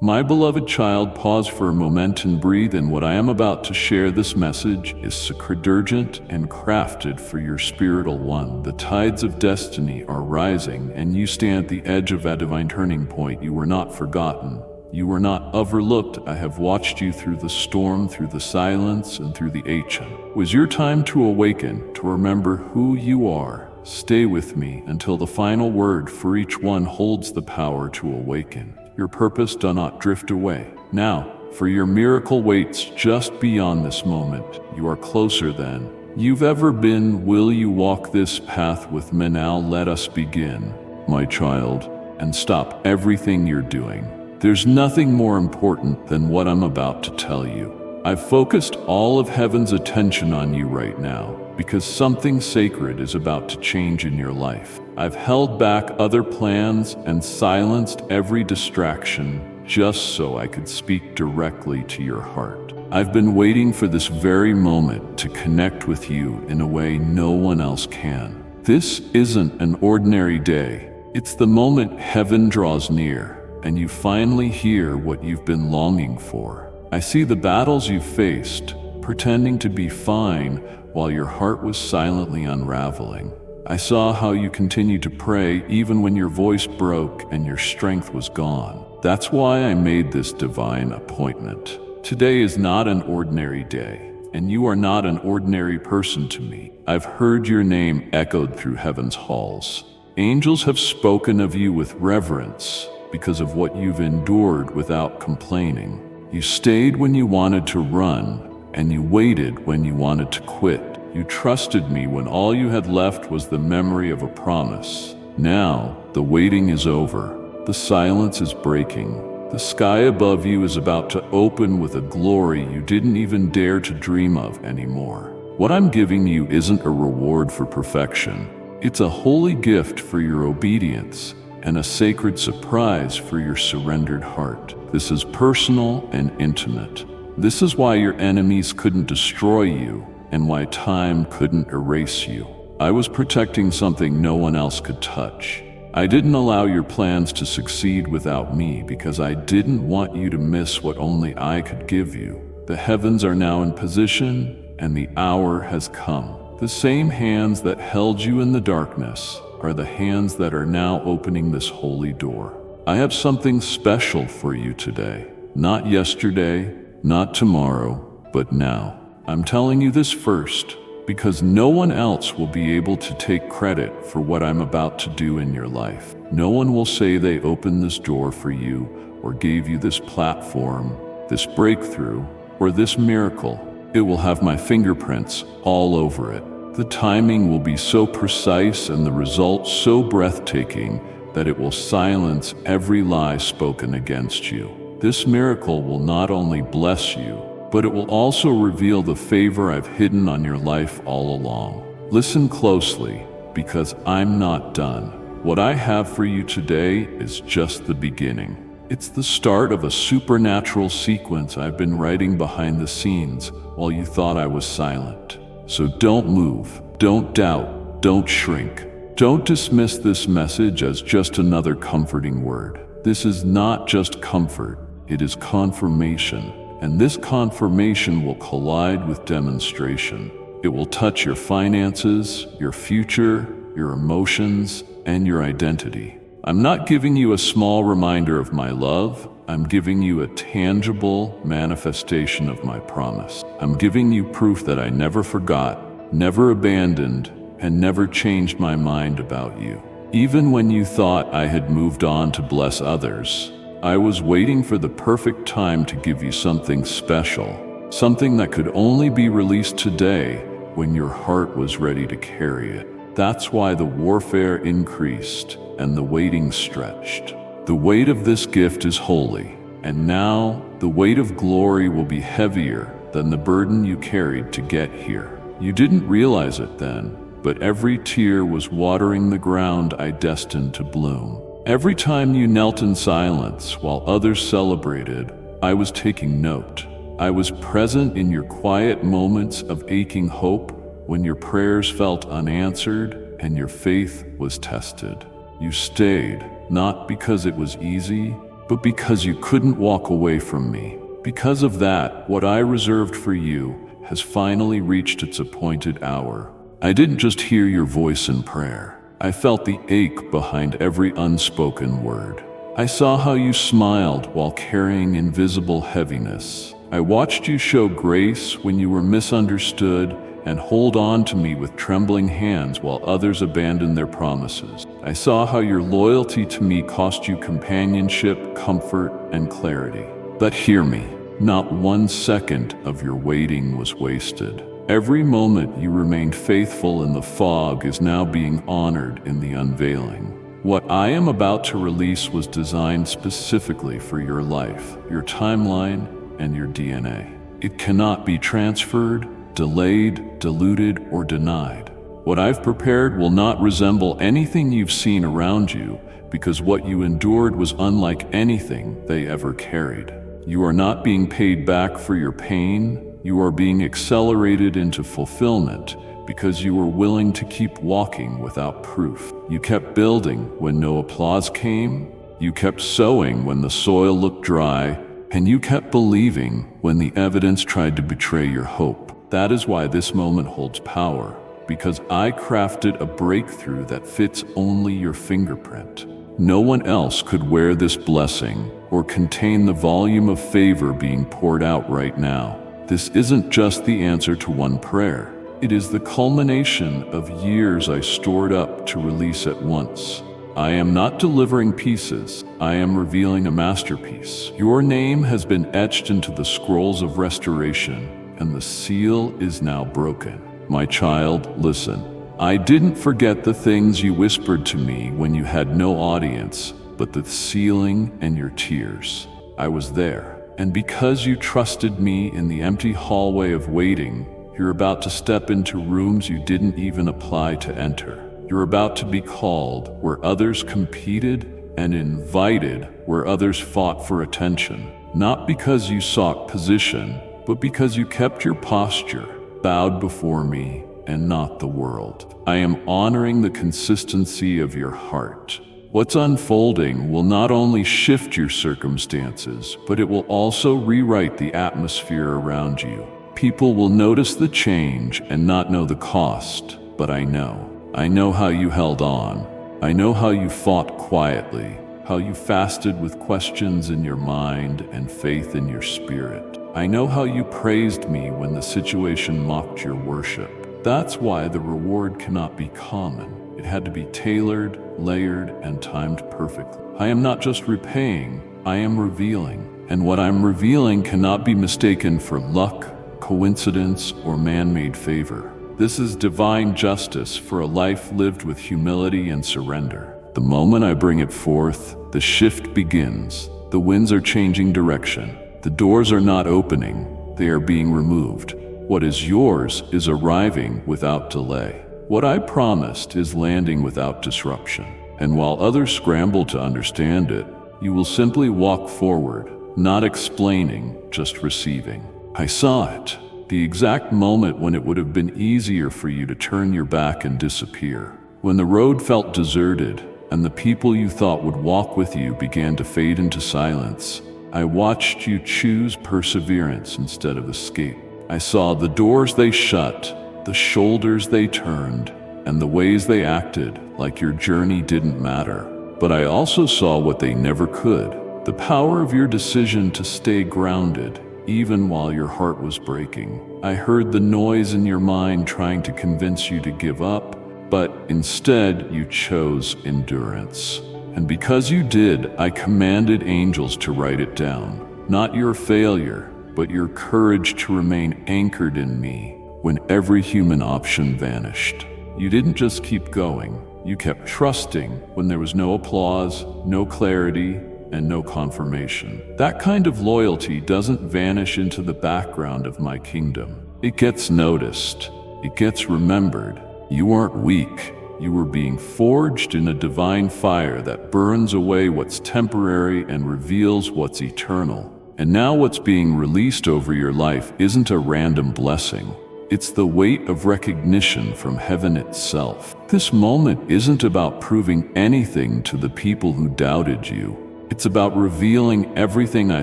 My beloved child, pause for a moment and breathe in. What I am about to share, this message, is sacredurgent and crafted for your spiritual one. The tides of destiny are rising, and you stand at the edge of a divine turning point. You were not forgotten. You were not overlooked. I have watched you through the storm, through the silence, and through the ancient. It was your time to awaken, to remember who you are. Stay with me until the final word, for each one holds the power to awaken. Your purpose do not drift away. Now, for your miracle waits just beyond this moment. You are closer than you've ever been. Will you walk this path with me now? Let us begin, my child, and stop everything you're doing. There's nothing more important than what I'm about to tell you. I've focused all of heaven's attention on you right now, because something sacred is about to change in your life. I've held back other plans and silenced every distraction just so I could speak directly to your heart. I've been waiting for this very moment to connect with you in a way no one else can. This isn't an ordinary day. It's the moment heaven draws near, and you finally hear what you've been longing for. I see the battles you faced, pretending to be fine while your heart was silently unraveling. I saw how you continued to pray even when your voice broke and your strength was gone. That's why I made this divine appointment. Today is not an ordinary day, and you are not an ordinary person to me. I've heard your name echoed through heaven's halls. Angels have spoken of you with reverence because of what you've endured without complaining. You stayed when you wanted to run, and you waited when you wanted to quit. You trusted me when all you had left was the memory of a promise. Now, the waiting is over. The silence is breaking. The sky above you is about to open with a glory you didn't even dare to dream of anymore. What I'm giving you isn't a reward for perfection. It's a holy gift for your obedience and a sacred surprise for your surrendered heart. This is personal and intimate. This is why your enemies couldn't destroy you, and why time couldn't erase you. I was protecting something no one else could touch. I didn't allow your plans to succeed without me because I didn't want you to miss what only I could give you. The heavens are now in position, and the hour has come. The same hands that held you in the darkness are the hands that are now opening this holy door. I have something special for you today. Not yesterday, not tomorrow, but now. I'm telling you this first, because no one else will be able to take credit for what I'm about to do in your life. No one will say they opened this door for you, or gave you this platform, this breakthrough, or this miracle. It will have my fingerprints all over it. The timing will be so precise and the results so breathtaking that it will silence every lie spoken against you. This miracle will not only bless you, but it will also reveal the favor I've hidden on your life all along. Listen closely, because I'm not done. What I have for you today is just the beginning. It's the start of a supernatural sequence I've been writing behind the scenes while you thought I was silent. So don't move, don't doubt, don't shrink. Don't dismiss this message as just another comforting word. This is not just comfort, it is confirmation. And this confirmation will collide with demonstration. It will touch your finances, your future, your emotions, and your identity. I'm not giving you a small reminder of my love. I'm giving you a tangible manifestation of my promise. I'm giving you proof that I never forgot, never abandoned, and never changed my mind about you. Even when you thought I had moved on to bless others, I was waiting for the perfect time to give you something special, something that could only be released today when your heart was ready to carry it. That's why the warfare increased and the waiting stretched. The weight of this gift is holy, and now the weight of glory will be heavier than the burden you carried to get here. You didn't realize it then, but every tear was watering the ground I destined to bloom. Every time you knelt in silence while others celebrated, I was taking note. I was present in your quiet moments of aching hope, when your prayers felt unanswered and your faith was tested. You stayed, not because it was easy, but because you couldn't walk away from me. Because of that, what I reserved for you has finally reached its appointed hour. I didn't just hear your voice in prayer. I felt the ache behind every unspoken word. I saw how you smiled while carrying invisible heaviness. I watched you show grace when you were misunderstood and hold on to me with trembling hands while others abandoned their promises. I saw how your loyalty to me cost you companionship, comfort, and clarity. But hear me, not 1 second of your waiting was wasted. Every moment you remained faithful in the fog is now being honored in the unveiling. What I am about to release was designed specifically for your life, your timeline, and your DNA. It cannot be transferred, delayed, diluted, or denied. What I've prepared will not resemble anything you've seen around you, because what you endured was unlike anything they ever carried. You are not being paid back for your pain. You are being accelerated into fulfillment because you were willing to keep walking without proof. You kept building when no applause came. You kept sowing when the soil looked dry. And you kept believing when the evidence tried to betray your hope. That is why this moment holds power, because I crafted a breakthrough that fits only your fingerprint. No one else could wear this blessing or contain the volume of favor being poured out right now. This isn't just the answer to one prayer. It is the culmination of years I stored up to release at once. I am not delivering pieces. I am revealing a masterpiece. Your name has been etched into the scrolls of restoration, and the seal is now broken. My child, listen. I didn't forget the things you whispered to me when you had no audience, but the ceiling and your tears. I was there. And because you trusted me in the empty hallway of waiting, you're about to step into rooms you didn't even apply to enter. You're about to be called where others competed and invited where others fought for attention. Not because you sought position, but because you kept your posture, bowed before me and not the world. I am honoring the consistency of your heart. What's unfolding will not only shift your circumstances, but it will also rewrite the atmosphere around you. People will notice the change and not know the cost, but I know. I know how you held on. I know how you fought quietly, how you fasted with questions in your mind and faith in your spirit. I know how you praised me when the situation mocked your worship. That's why the reward cannot be common. It had to be tailored, layered, and timed perfectly. I am not just repaying, I am revealing. And what I'm revealing cannot be mistaken for luck, coincidence, or man-made favor. This is divine justice for a life lived with humility and surrender. The moment I bring it forth, the shift begins. The winds are changing direction. The doors are not opening, they are being removed. What is yours is arriving without delay. What I promised is landing without disruption. And while others scramble to understand it, you will simply walk forward, not explaining, just receiving. I saw it. The exact moment when it would have been easier for you to turn your back and disappear. When the road felt deserted and the people you thought would walk with you began to fade into silence, I watched you choose perseverance instead of escape. I saw the doors they shut, the shoulders they turned, and the ways they acted like your journey didn't matter. But I also saw what they never could, the power of your decision to stay grounded, even while your heart was breaking. I heard the noise in your mind trying to convince you to give up, but instead you chose endurance. And because you did, I commanded angels to write it down. Not your failure, but your courage to remain anchored in me when every human option vanished. You didn't just keep going, you kept trusting when there was no applause, no clarity, and no confirmation. That kind of loyalty doesn't vanish into the background of my kingdom. It gets noticed. It gets remembered. You weren't weak. You were being forged in a divine fire that burns away what's temporary and reveals what's eternal. And now what's being released over your life isn't a random blessing. It's the weight of recognition from heaven itself. This moment isn't about proving anything to the people who doubted you. It's about revealing everything I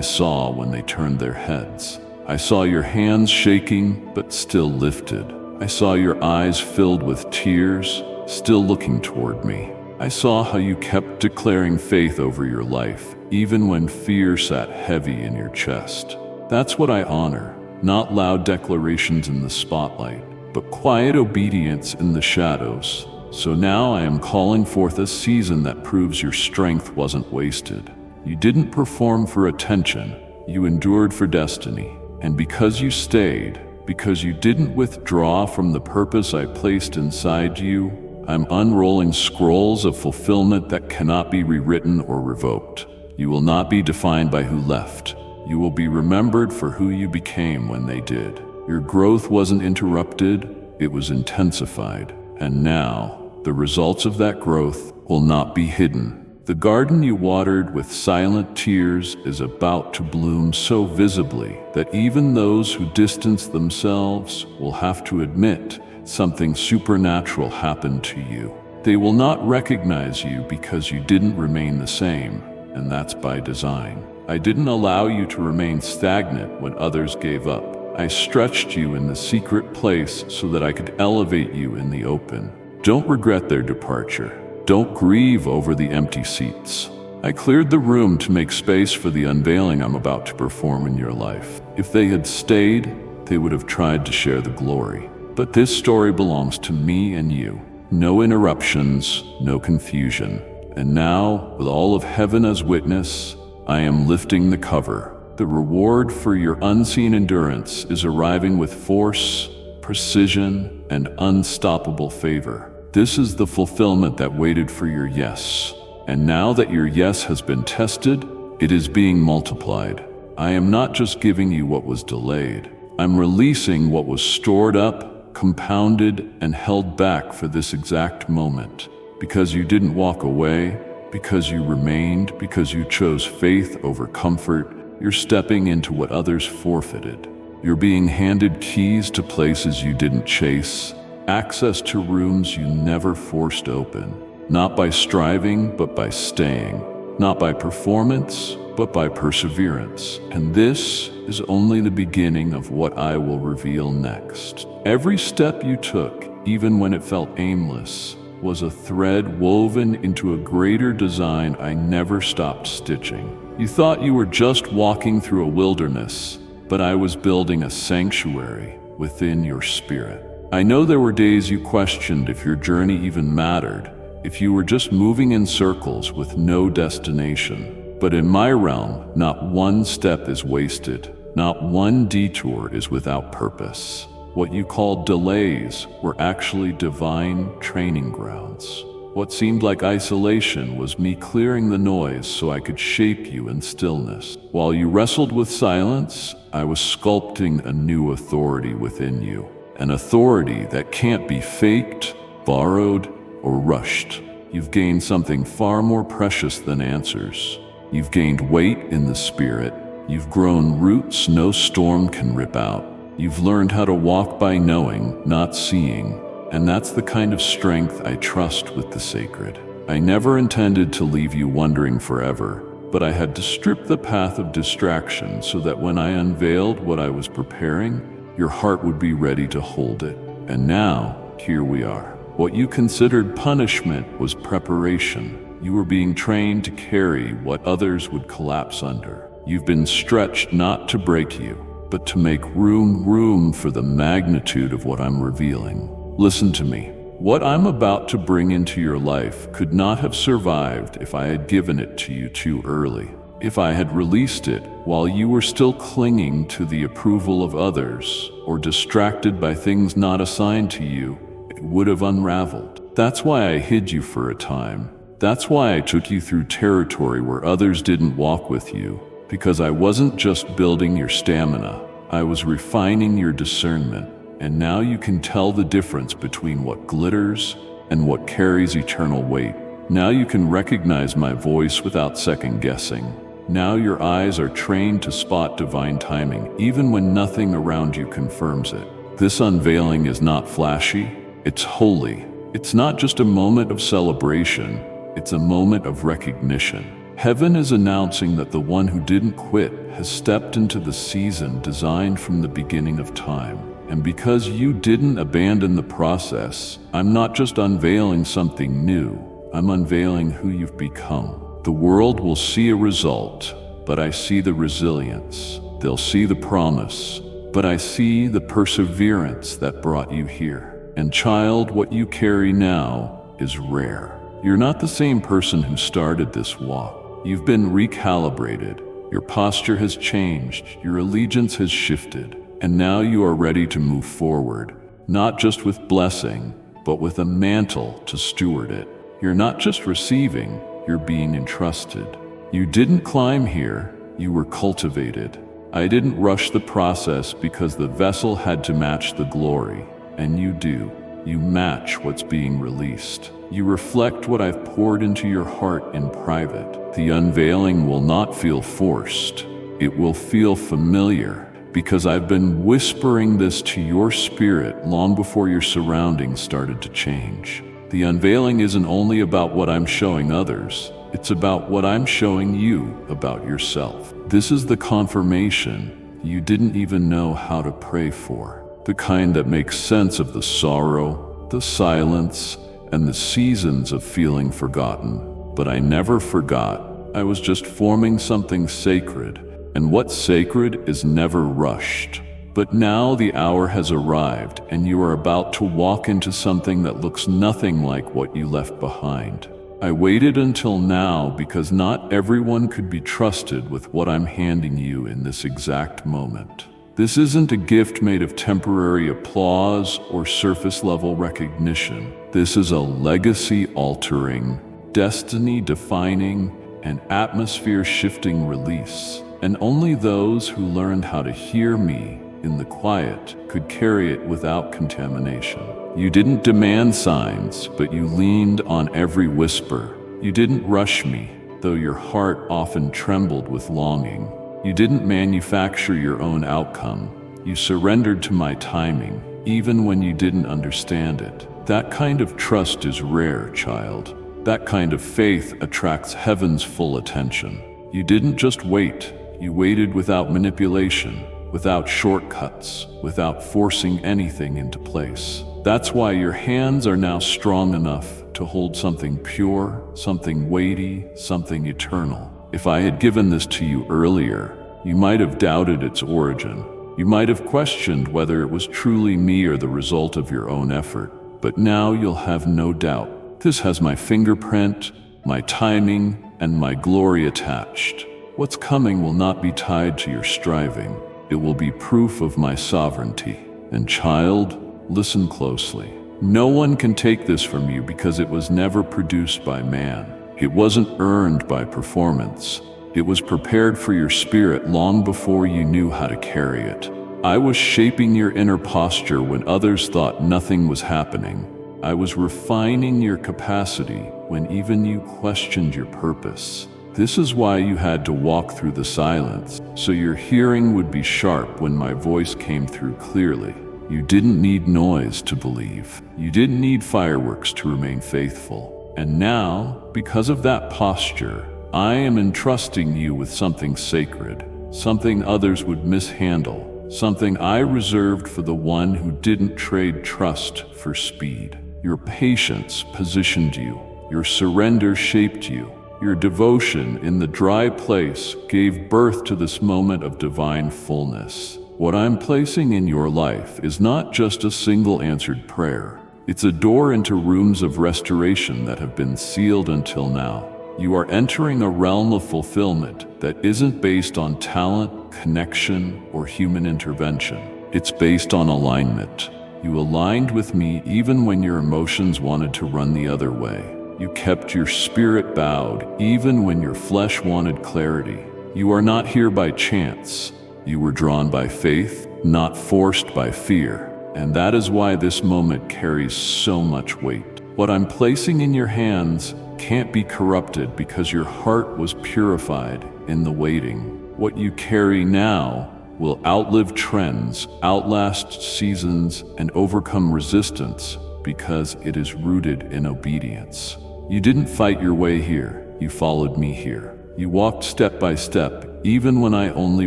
saw when they turned their heads. I saw your hands shaking, but still lifted. I saw your eyes filled with tears, still looking toward me. I saw how you kept declaring faith over your life, even when fear sat heavy in your chest. That's what I honor, not loud declarations in the spotlight, but quiet obedience in the shadows. So now I am calling forth a season that proves your strength wasn't wasted. You didn't perform for attention, you endured for destiny. And because you stayed, because you didn't withdraw from the purpose I placed inside you, I'm unrolling scrolls of fulfillment that cannot be rewritten or revoked. You will not be defined by who left. You will be remembered for who you became when they did. Your growth wasn't interrupted, it was intensified. And now, the results of that growth will not be hidden. The garden you watered with silent tears is about to bloom so visibly that even those who distance themselves will have to admit something supernatural happened to you. They will not recognize you because you didn't remain the same, and that's by design. I didn't allow you to remain stagnant when others gave up. I stretched you in the secret place so that I could elevate you in the open. Don't regret their departure. Don't grieve over the empty seats. I cleared the room to make space for the unveiling I'm about to perform in your life. If they had stayed, they would have tried to share the glory. But this story belongs to me and you. No interruptions, no confusion. And now, with all of heaven as witness, I am lifting the cover. The reward for your unseen endurance is arriving with force, precision, and unstoppable favor. This is the fulfillment that waited for your yes. And now that your yes has been tested, it is being multiplied. I am not just giving you what was delayed. I'm releasing what was stored up, compounded, and held back for this exact moment. Because you didn't walk away, because you remained, because you chose faith over comfort, you're stepping into what others forfeited. You're being handed keys to places you didn't chase, access to rooms you never forced open. Not by striving, but by staying. Not by performance, but by perseverance. And this is only the beginning of what I will reveal next. Every step you took, even when it felt aimless, was a thread woven into a greater design I never stopped stitching. You thought you were just walking through a wilderness, but I was building a sanctuary within your spirit. I know there were days you questioned if your journey even mattered, if you were just moving in circles with no destination. But in my realm, not one step is wasted, not one detour is without purpose. What you called delays were actually divine training grounds. What seemed like isolation was me clearing the noise so I could shape you in stillness. While you wrestled with silence, I was sculpting a new authority within you. An authority that can't be faked, borrowed, or rushed. You've gained something far more precious than answers. You've gained weight in the spirit. You've grown roots no storm can rip out. You've learned how to walk by knowing, not seeing. And that's the kind of strength I trust with the sacred. I never intended to leave you wondering forever, but I had to strip the path of distraction so that when I unveiled what I was preparing, your heart would be ready to hold it. And now, here we are. What you considered punishment was preparation. You were being trained to carry what others would collapse under. You've been stretched not to break you, but to make room for the magnitude of what I'm revealing. Listen to me. What I'm about to bring into your life could not have survived if I had given it to you too early. If I had released it while you were still clinging to the approval of others or distracted by things not assigned to you, it would have unraveled. That's why I hid you for a time. That's why I took you through territory where others didn't walk with you. Because I wasn't just building your stamina, I was refining your discernment. And now you can tell the difference between what glitters and what carries eternal weight. Now you can recognize my voice without second guessing. Now your eyes are trained to spot divine timing, even when nothing around you confirms it. This unveiling is not flashy, it's holy. It's not just a moment of celebration, it's a moment of recognition. Heaven is announcing that the one who didn't quit has stepped into the season designed from the beginning of time. And because you didn't abandon the process, I'm not just unveiling something new, I'm unveiling who you've become. The world will see a result, but I see the resilience. They'll see the promise, but I see the perseverance that brought you here. And child, what you carry now is rare. You're not the same person who started this walk. You've been recalibrated. Your posture has changed. Your allegiance has shifted. And now you are ready to move forward, not just with blessing, but with a mantle to steward it. You're not just receiving, you're being entrusted. You didn't climb here, you were cultivated. I didn't rush the process because the vessel had to match the glory, and you do. You match what's being released. You reflect what I've poured into your heart in private. The unveiling will not feel forced. It will feel familiar, because I've been whispering this to your spirit long before your surroundings started to change. The unveiling isn't only about what I'm showing others, it's about what I'm showing you about yourself. This is the confirmation you didn't even know how to pray for, the kind that makes sense of the sorrow, the silence, and the seasons of feeling forgotten. But I never forgot. I was just forming something sacred. And what's sacred is never rushed. But now the hour has arrived, and you are about to walk into something that looks nothing like what you left behind. I waited until now because not everyone could be trusted with what I'm handing you in this exact moment. This isn't a gift made of temporary applause or surface-level recognition. This is a legacy-altering, destiny-defining, and atmosphere-shifting release. And only those who learned how to hear me in the quiet could carry it without contamination. You didn't demand signs, but you leaned on every whisper. You didn't rush me, though your heart often trembled with longing. You didn't manufacture your own outcome. You surrendered to my timing, even when you didn't understand it. That kind of trust is rare, child. That kind of faith attracts heaven's full attention. You didn't just wait. You waited without manipulation, without shortcuts, without forcing anything into place. That's why your hands are now strong enough to hold something pure, something weighty, something eternal. If I had given this to you earlier, you might have doubted its origin. You might have questioned whether it was truly me or the result of your own effort. But now you'll have no doubt. This has my fingerprint, my timing, and my glory attached. What's coming will not be tied to your striving. It will be proof of my sovereignty. And child, listen closely. No one can take this from you because it was never produced by man. It wasn't earned by performance. It was prepared for your spirit long before you knew how to carry it. I was shaping your inner posture when others thought nothing was happening. I was refining your capacity when even you questioned your purpose. This is why you had to walk through the silence, so your hearing would be sharp when my voice came through clearly. You didn't need noise to believe. You didn't need fireworks to remain faithful. And now, because of that posture, I am entrusting you with something sacred, something others would mishandle, something I reserved for the one who didn't trade trust for speed. Your patience positioned you. Your surrender shaped you. Your devotion in the dry place gave birth to this moment of divine fullness. What I'm placing in your life is not just a single answered prayer. It's a door into rooms of restoration that have been sealed until now. You are entering a realm of fulfillment that isn't based on talent, connection, or human intervention. It's based on alignment. You aligned with me even when your emotions wanted to run the other way. You kept your spirit bowed even when your flesh wanted clarity. You are not here by chance. You were drawn by faith, not forced by fear. And that is why this moment carries so much weight. What I'm placing in your hands can't be corrupted because your heart was purified in the waiting. What you carry now will outlive trends, outlast seasons, and overcome resistance because it is rooted in obedience. You didn't fight your way here, you followed me here. You walked step by step, even when I only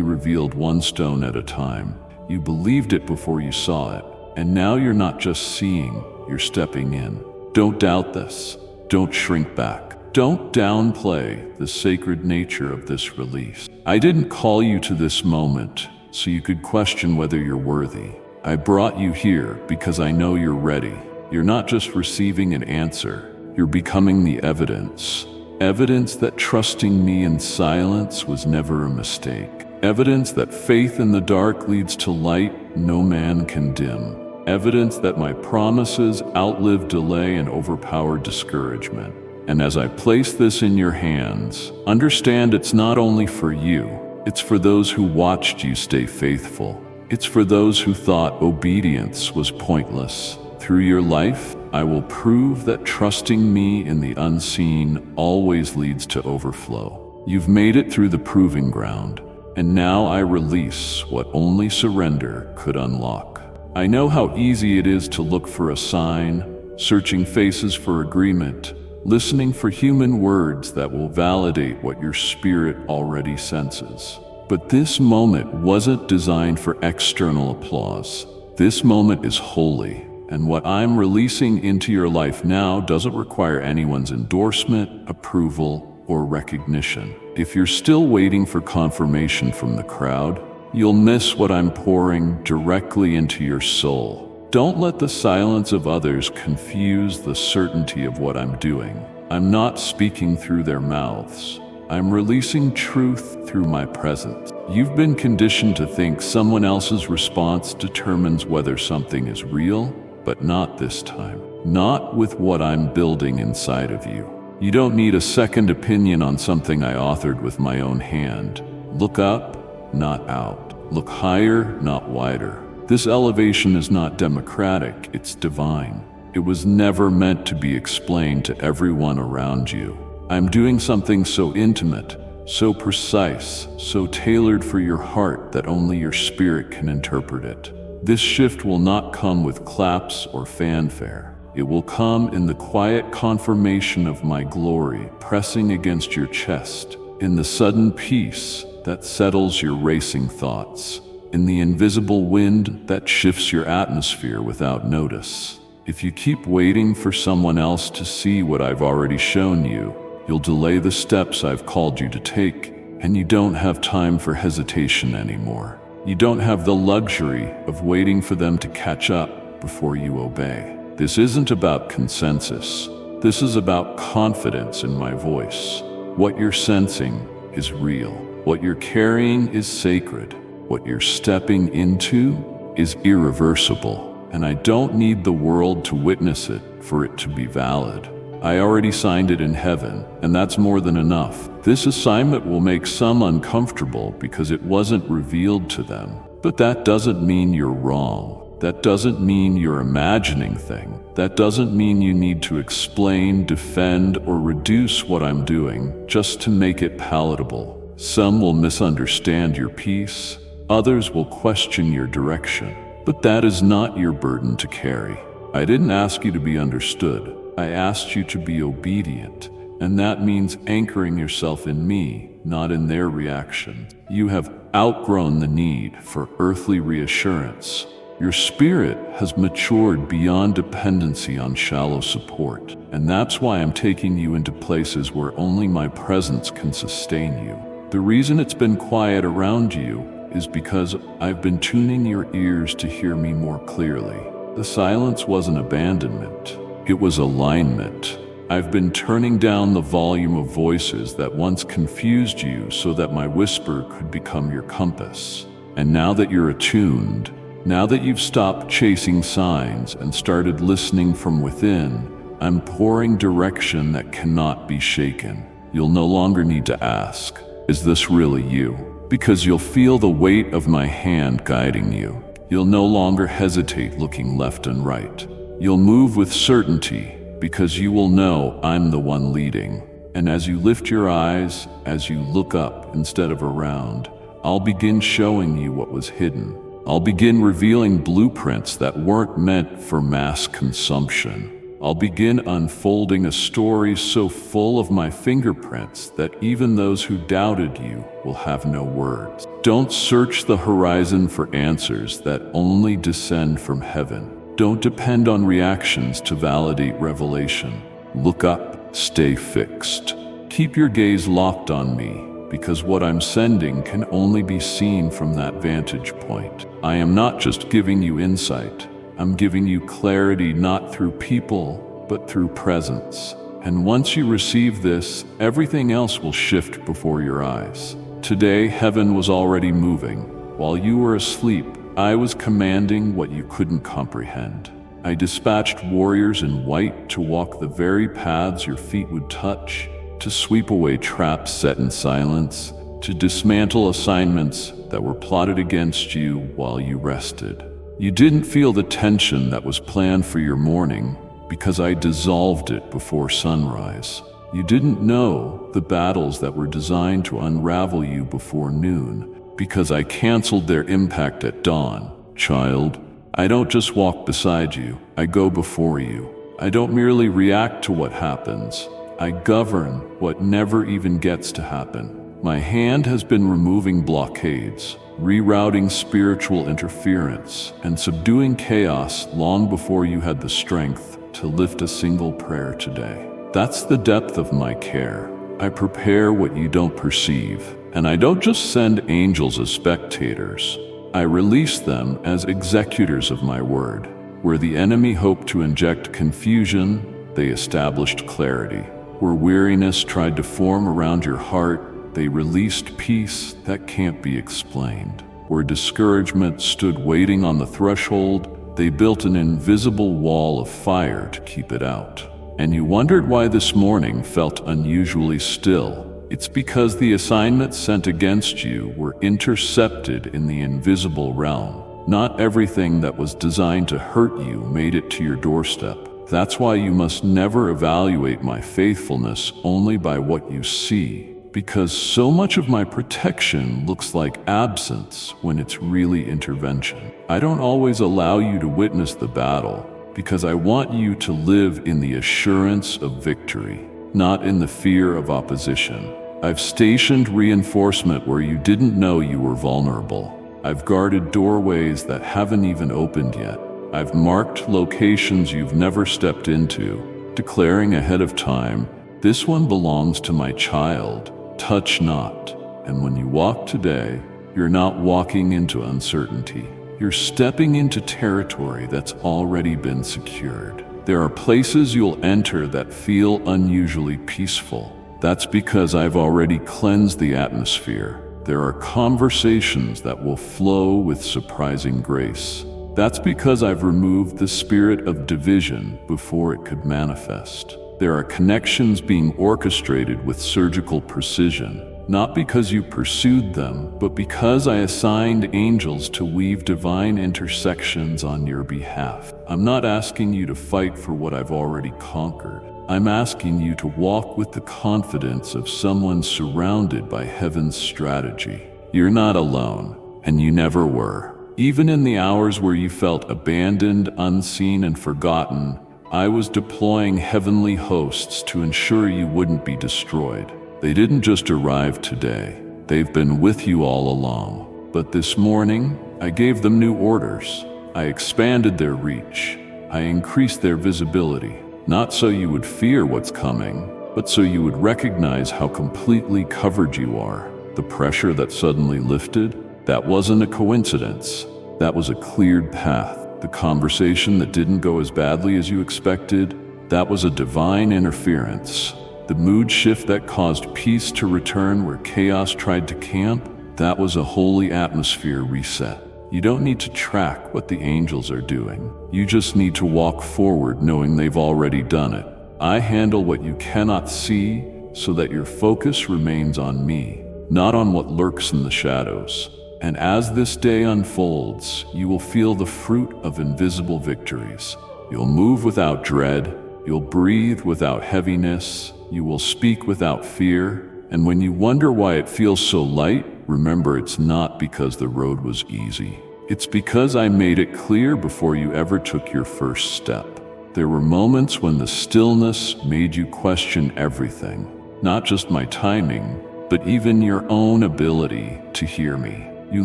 revealed one stone at a time. You believed it before you saw it. And now you're not just seeing, you're stepping in. Don't doubt this. Don't shrink back. Don't downplay the sacred nature of this release. I didn't call you to this moment so you could question whether you're worthy. I brought you here because I know you're ready. You're not just receiving an answer, you're becoming the evidence. Evidence that trusting me in silence was never a mistake. Evidence that faith in the dark leads to light no man can dim. Evidence that my promises outlive delay and overpower discouragement. And as I place this in your hands, understand it's not only for you, it's for those who watched you stay faithful. It's for those who thought obedience was pointless. Through your life, I will prove that trusting me in the unseen always leads to overflow. You've made it through the proving ground, and now I release what only surrender could unlock. I know how easy it is to look for a sign, searching faces for agreement, listening for human words that will validate what your spirit already senses. But this moment wasn't designed for external applause. This moment is holy, and what I'm releasing into your life now doesn't require anyone's endorsement, approval, or recognition. If you're still waiting for confirmation from the crowd, you'll miss what I'm pouring directly into your soul. Don't let the silence of others confuse the certainty of what I'm doing. I'm not speaking through their mouths. I'm releasing truth through my presence. You've been conditioned to think someone else's response determines whether something is real, but not this time. Not with what I'm building inside of you. You don't need a second opinion on something I authored with my own hand. Look up, not out. Look higher, not wider. This elevation is not democratic, it's divine. It was never meant to be explained to everyone around you. I'm doing something so intimate, so precise, so tailored for your heart that only your spirit can interpret it. This shift will not come with claps or fanfare. It will come in the quiet confirmation of my glory pressing against your chest, in the sudden peace that settles your racing thoughts, in the invisible wind that shifts your atmosphere without notice. If you keep waiting for someone else to see what I've already shown you, you'll delay the steps I've called you to take, and you don't have time for hesitation anymore. You don't have the luxury of waiting for them to catch up before you obey. This isn't about consensus. This is about confidence in my voice. What you're sensing is real. What you're carrying is sacred. What you're stepping into is irreversible. And I don't need the world to witness it for it to be valid. I already signed it in heaven, and that's more than enough. This assignment will make some uncomfortable because it wasn't revealed to them. But that doesn't mean you're wrong. That doesn't mean you're imagining things. That doesn't mean you need to explain, defend, or reduce what I'm doing just to make it palatable. Some will misunderstand your peace. Others will question your direction. But that is not your burden to carry. I didn't ask you to be understood. I asked you to be obedient, and that means anchoring yourself in me, not in their reaction. You have outgrown the need for earthly reassurance. Your spirit has matured beyond dependency on shallow support, and that's why I'm taking you into places where only my presence can sustain you. The reason it's been quiet around you is because I've been tuning your ears to hear me more clearly. The silence wasn't abandonment. It was alignment. I've been turning down the volume of voices that once confused you so that my whisper could become your compass. And now that you're attuned, now that you've stopped chasing signs and started listening from within, I'm pouring direction that cannot be shaken. You'll no longer need to ask, "Is this really you?" Because you'll feel the weight of my hand guiding you. You'll no longer hesitate looking left and right. You'll move with certainty because you will know I'm the one leading. And as you lift your eyes, as you look up instead of around, I'll begin showing you what was hidden. I'll begin revealing blueprints that weren't meant for mass consumption. I'll begin unfolding a story so full of my fingerprints that even those who doubted you will have no words. Don't search the horizon for answers that only descend from heaven. Don't depend on reactions to validate revelation. Look up, stay fixed. Keep your gaze locked on me, because what I'm sending can only be seen from that vantage point. I am not just giving you insight. I'm giving you clarity not through people, but through presence. And once you receive this, everything else will shift before your eyes. Today, heaven was already moving. While you were asleep, I was commanding what you couldn't comprehend. I dispatched warriors in white to walk the very paths your feet would touch, to sweep away traps set in silence, to dismantle assignments that were plotted against you while you rested. You didn't feel the tension that was planned for your morning because I dissolved it before sunrise. You didn't know the battles that were designed to unravel you before noon because I canceled their impact at dawn. Child, I don't just walk beside you, I go before you. I don't merely react to what happens, I govern what never even gets to happen. My hand has been removing blockades, rerouting spiritual interference, and subduing chaos long before you had the strength to lift a single prayer today. That's the depth of my care. I prepare what you don't perceive, and I don't just send angels as spectators. I release them as executors of my word. Where the enemy hoped to inject confusion, they established clarity. Where weariness tried to form around your heart, they released peace that can't be explained. Where discouragement stood waiting on the threshold, they built an invisible wall of fire to keep it out. And you wondered why this morning felt unusually still. It's because the assignments sent against you were intercepted in the invisible realm. Not everything that was designed to hurt you made it to your doorstep. That's why you must never evaluate my faithfulness only by what you see, because so much of my protection looks like absence when it's really intervention. I don't always allow you to witness the battle, because I want you to live in the assurance of victory, not in the fear of opposition. I've stationed reinforcement where you didn't know you were vulnerable. I've guarded doorways that haven't even opened yet. I've marked locations you've never stepped into, declaring ahead of time, this one belongs to my child, touch not. And when you walk today, you're not walking into uncertainty. You're stepping into territory that's already been secured. There are places you'll enter that feel unusually peaceful. That's because I've already cleansed the atmosphere. There are conversations that will flow with surprising grace. That's because I've removed the spirit of division before it could manifest. There are connections being orchestrated with surgical precision, not because you pursued them, but because I assigned angels to weave divine intersections on your behalf. I'm not asking you to fight for what I've already conquered. I'm asking you to walk with the confidence of someone surrounded by heaven's strategy. You're not alone, and you never were. Even in the hours where you felt abandoned, unseen, and forgotten, I was deploying heavenly hosts to ensure you wouldn't be destroyed. They didn't just arrive today. They've been with you all along. But this morning, I gave them new orders. I expanded their reach. I increased their visibility. Not so you would fear what's coming, but so you would recognize how completely covered you are. The pressure that suddenly lifted, that wasn't a coincidence. That was a cleared path. The conversation that didn't go as badly as you expected, that was a divine interference. The mood shift that caused peace to return where chaos tried to camp, that was a holy atmosphere reset. You don't need to track what the angels are doing. You just need to walk forward knowing they've already done it. I handle what you cannot see so that your focus remains on me, not on what lurks in the shadows. And as this day unfolds, you will feel the fruit of invisible victories. You'll move without dread. You'll breathe without heaviness. You will speak without fear. And when you wonder why it feels so light, remember it's not because the road was easy. It's because I made it clear before you ever took your first step. There were moments when the stillness made you question everything, not just my timing, but even your own ability to hear me. You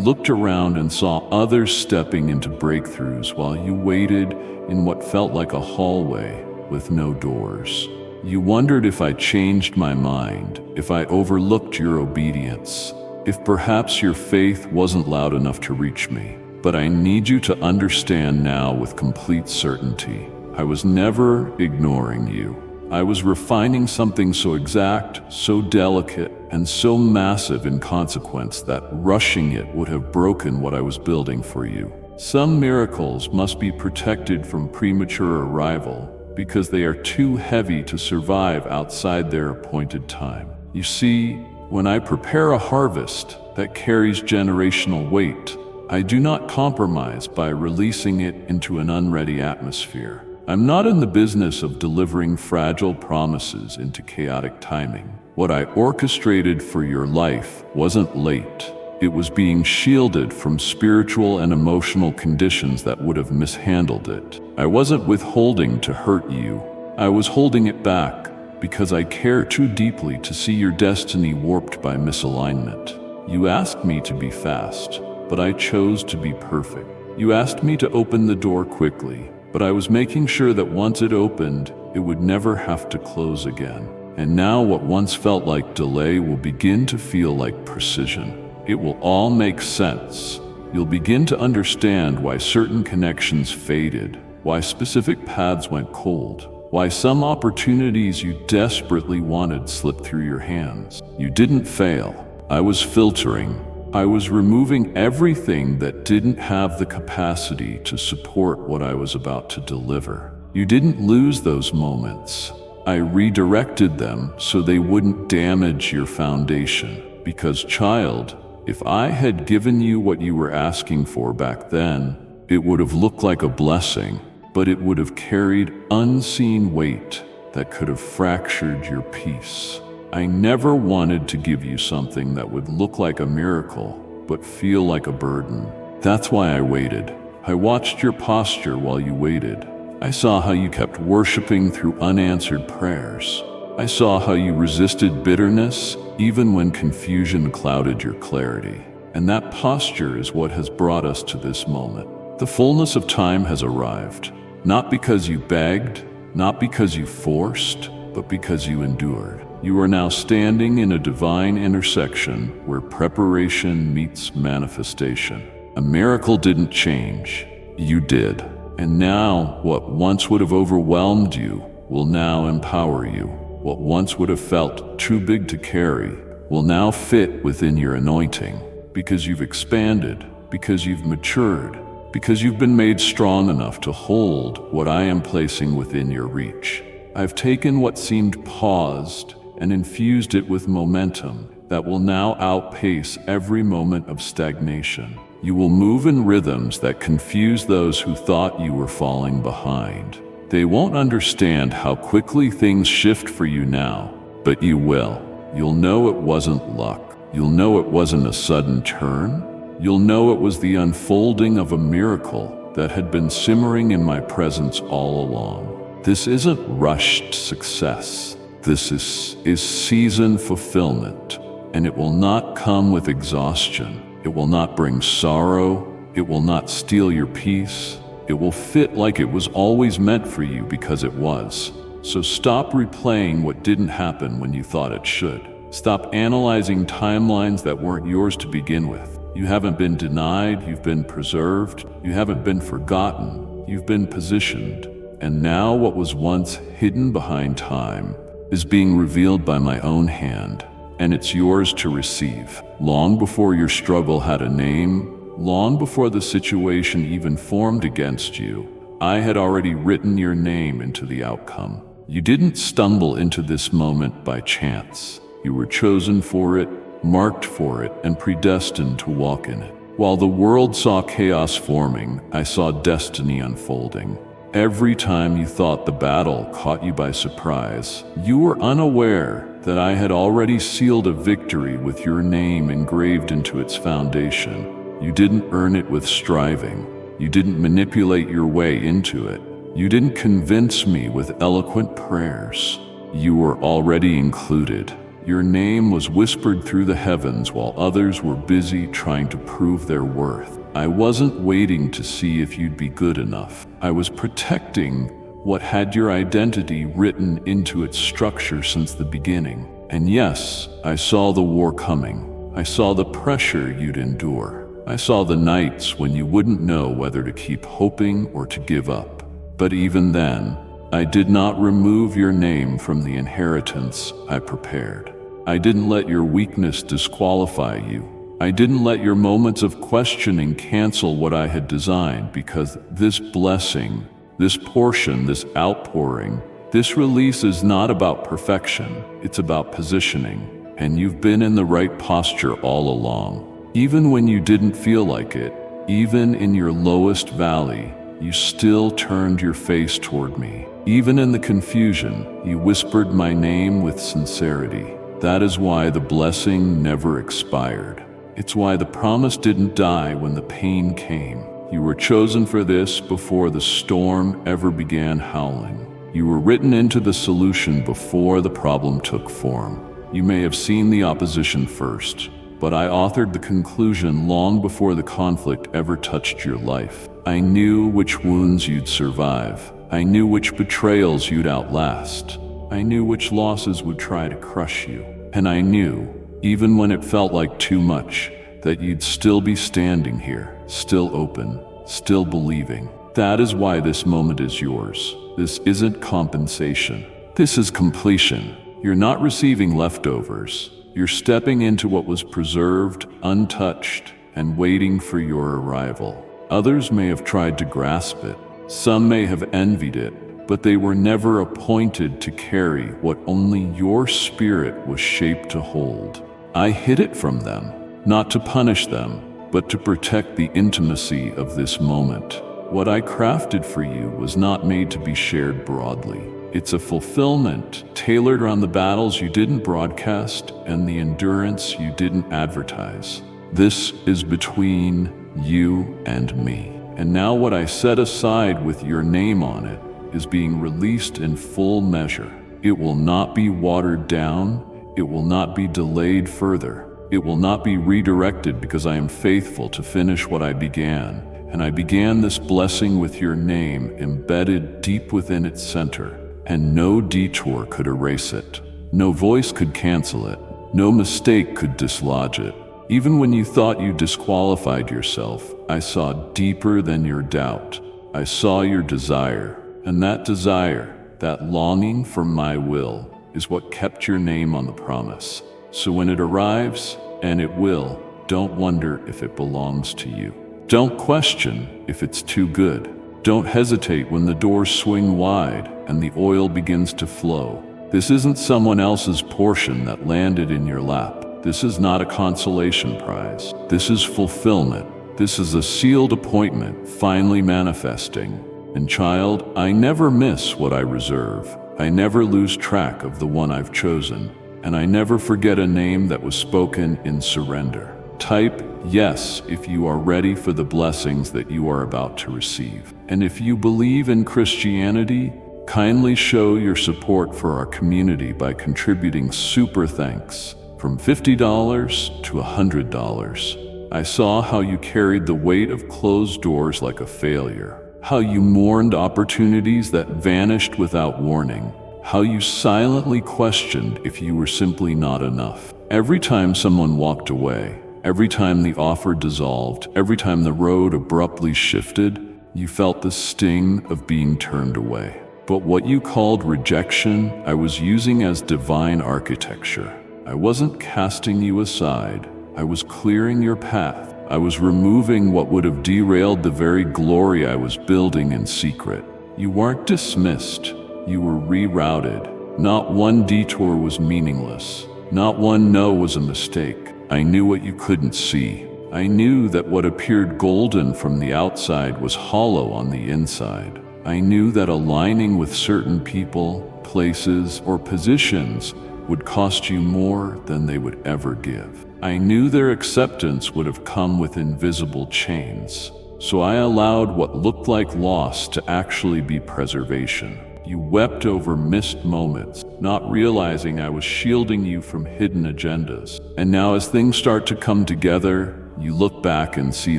looked around and saw others stepping into breakthroughs while you waited in what felt like a hallway with no doors. You wondered if I changed my mind, if I overlooked your obedience, if perhaps your faith wasn't loud enough to reach me. But I need you to understand now with complete certainty. I was never ignoring you. I was refining something so exact, so delicate, and so massive in consequence that rushing it would have broken what I was building for you. Some miracles must be protected from premature arrival because they are too heavy to survive outside their appointed time. You see, when I prepare a harvest that carries generational weight, I do not compromise by releasing it into an unready atmosphere. I'm not in the business of delivering fragile promises into chaotic timing. What I orchestrated for your life wasn't late. It was being shielded from spiritual and emotional conditions that would have mishandled it. I wasn't withholding to hurt you. I was holding it back because I care too deeply to see your destiny warped by misalignment. You asked me to be fast, but I chose to be perfect. You asked me to open the door quickly, but I was making sure that once it opened, it would never have to close again. And now what once felt like delay will begin to feel like precision. It will all make sense. You'll begin to understand why certain connections faded, why specific paths went cold, why some opportunities you desperately wanted slipped through your hands. You didn't fail. I was filtering. I was removing everything that didn't have the capacity to support what I was about to deliver. You didn't lose those moments. I redirected them so they wouldn't damage your foundation. Because, child, if I had given you what you were asking for back then, it would have looked like a blessing, but it would have carried unseen weight that could have fractured your peace. I never wanted to give you something that would look like a miracle, but feel like a burden. That's why I waited. I watched your posture while you waited. I saw how you kept worshiping through unanswered prayers. I saw how you resisted bitterness even when confusion clouded your clarity. And that posture is what has brought us to this moment. The fullness of time has arrived, not because you begged, not because you forced, but because you endured. You are now standing in a divine intersection where preparation meets manifestation. A miracle didn't change, you did. And now, what once would have overwhelmed you will now empower you. What once would have felt too big to carry will now fit within your anointing, because you've expanded, because you've matured, because you've been made strong enough to hold what I am placing within your reach. I've taken what seemed paused and infused it with momentum that will now outpace every moment of stagnation. You will move in rhythms that confuse those who thought you were falling behind. They won't understand how quickly things shift for you now, but you will. You'll know it wasn't luck. You'll know it wasn't a sudden turn. You'll know it was the unfolding of a miracle that had been simmering in my presence all along. This isn't rushed success. This is seasoned fulfillment, and it will not come with exhaustion. It will not bring sorrow. It will not steal your peace. It will fit like it was always meant for you because it was. So stop replaying what didn't happen when you thought it should. Stop analyzing timelines that weren't yours to begin with. You haven't been denied, you've been preserved. You haven't been forgotten, you've been positioned. And now what was once hidden behind time is being revealed by my own hand, and it's yours to receive. Long before your struggle had a name, long before the situation even formed against you, I had already written your name into the outcome. You didn't stumble into this moment by chance. You were chosen for it, marked for it, and predestined to walk in it. While the world saw chaos forming, I saw destiny unfolding. Every time you thought the battle caught you by surprise, you were unaware that I had already sealed a victory with your name engraved into its foundation. You didn't earn it with striving. You didn't manipulate your way into it. You didn't convince me with eloquent prayers. You were already included. Your name was whispered through the heavens while others were busy trying to prove their worth. I wasn't waiting to see if you'd be good enough. I was protecting what had your identity written into its structure since the beginning. And yes, I saw the war coming. I saw the pressure you'd endure. I saw the nights when you wouldn't know whether to keep hoping or to give up. But even then, I did not remove your name from the inheritance I prepared. I didn't let your weakness disqualify you. I didn't let your moments of questioning cancel what I had designed, because this blessing, this portion, this outpouring, this release is not about perfection, it's about positioning. And you've been in the right posture all along. Even when you didn't feel like it, even in your lowest valley, you still turned your face toward me. Even in the confusion, you whispered my name with sincerity. That is why the blessing never expired. It's why the promise didn't die when the pain came. You were chosen for this before the storm ever began howling. You were written into the solution before the problem took form. You may have seen the opposition first, but I authored the conclusion long before the conflict ever touched your life. I knew which wounds you'd survive. I knew which betrayals you'd outlast. I knew which losses would try to crush you. And I knew, even when it felt like too much, that you'd still be standing here, still open, still believing. That is why this moment is yours. This isn't compensation. This is completion. You're not receiving leftovers. You're stepping into what was preserved, untouched, and waiting for your arrival. Others may have tried to grasp it. Some may have envied it, but they were never appointed to carry what only your spirit was shaped to hold. I hid it from them, not to punish them, but to protect the intimacy of this moment. What I crafted for you was not made to be shared broadly. It's a fulfillment tailored around the battles you didn't broadcast and the endurance you didn't advertise. This is between you and me. And now what I set aside with your name on it is being released in full measure. It will not be watered down. It will not be delayed further. It will not be redirected, because I am faithful to finish what I began. And I began this blessing with your name embedded deep within its center, and no detour could erase it. No voice could cancel it. No mistake could dislodge it. Even when you thought you disqualified yourself, I saw deeper than your doubt. I saw your desire. And that desire, that longing for my will, is what kept your name on the promise. So when it arrives, and it will, don't wonder if it belongs to you. Don't question if it's too good. Don't hesitate when the doors swing wide and the oil begins to flow. This isn't someone else's portion that landed in your lap. This is not a consolation prize. This is fulfillment. This is a sealed appointment finally manifesting. And child, I never miss what I reserve. I never lose track of the one I've chosen. And I never forget a name that was spoken in surrender. Type yes if you are ready for the blessings that you are about to receive. And if you believe in Christianity, kindly show your support for our community by contributing super thanks from $50 to $100. I saw how you carried the weight of closed doors like a failure. How you mourned opportunities that vanished without warning. How you silently questioned if you were simply not enough. Every time someone walked away, every time the offer dissolved, every time the road abruptly shifted, you felt the sting of being turned away. But what you called rejection, I was using as divine architecture. I wasn't casting you aside. I was clearing your path. I was removing what would have derailed the very glory I was building in secret. You weren't dismissed. You were rerouted. Not one detour was meaningless. Not one no was a mistake. I knew what you couldn't see. I knew that what appeared golden from the outside was hollow on the inside. I knew that aligning with certain people, places, or positions would cost you more than they would ever give. I knew their acceptance would have come with invisible chains. So I allowed what looked like loss to actually be preservation. You wept over missed moments, not realizing I was shielding you from hidden agendas. And now as things start to come together, you look back and see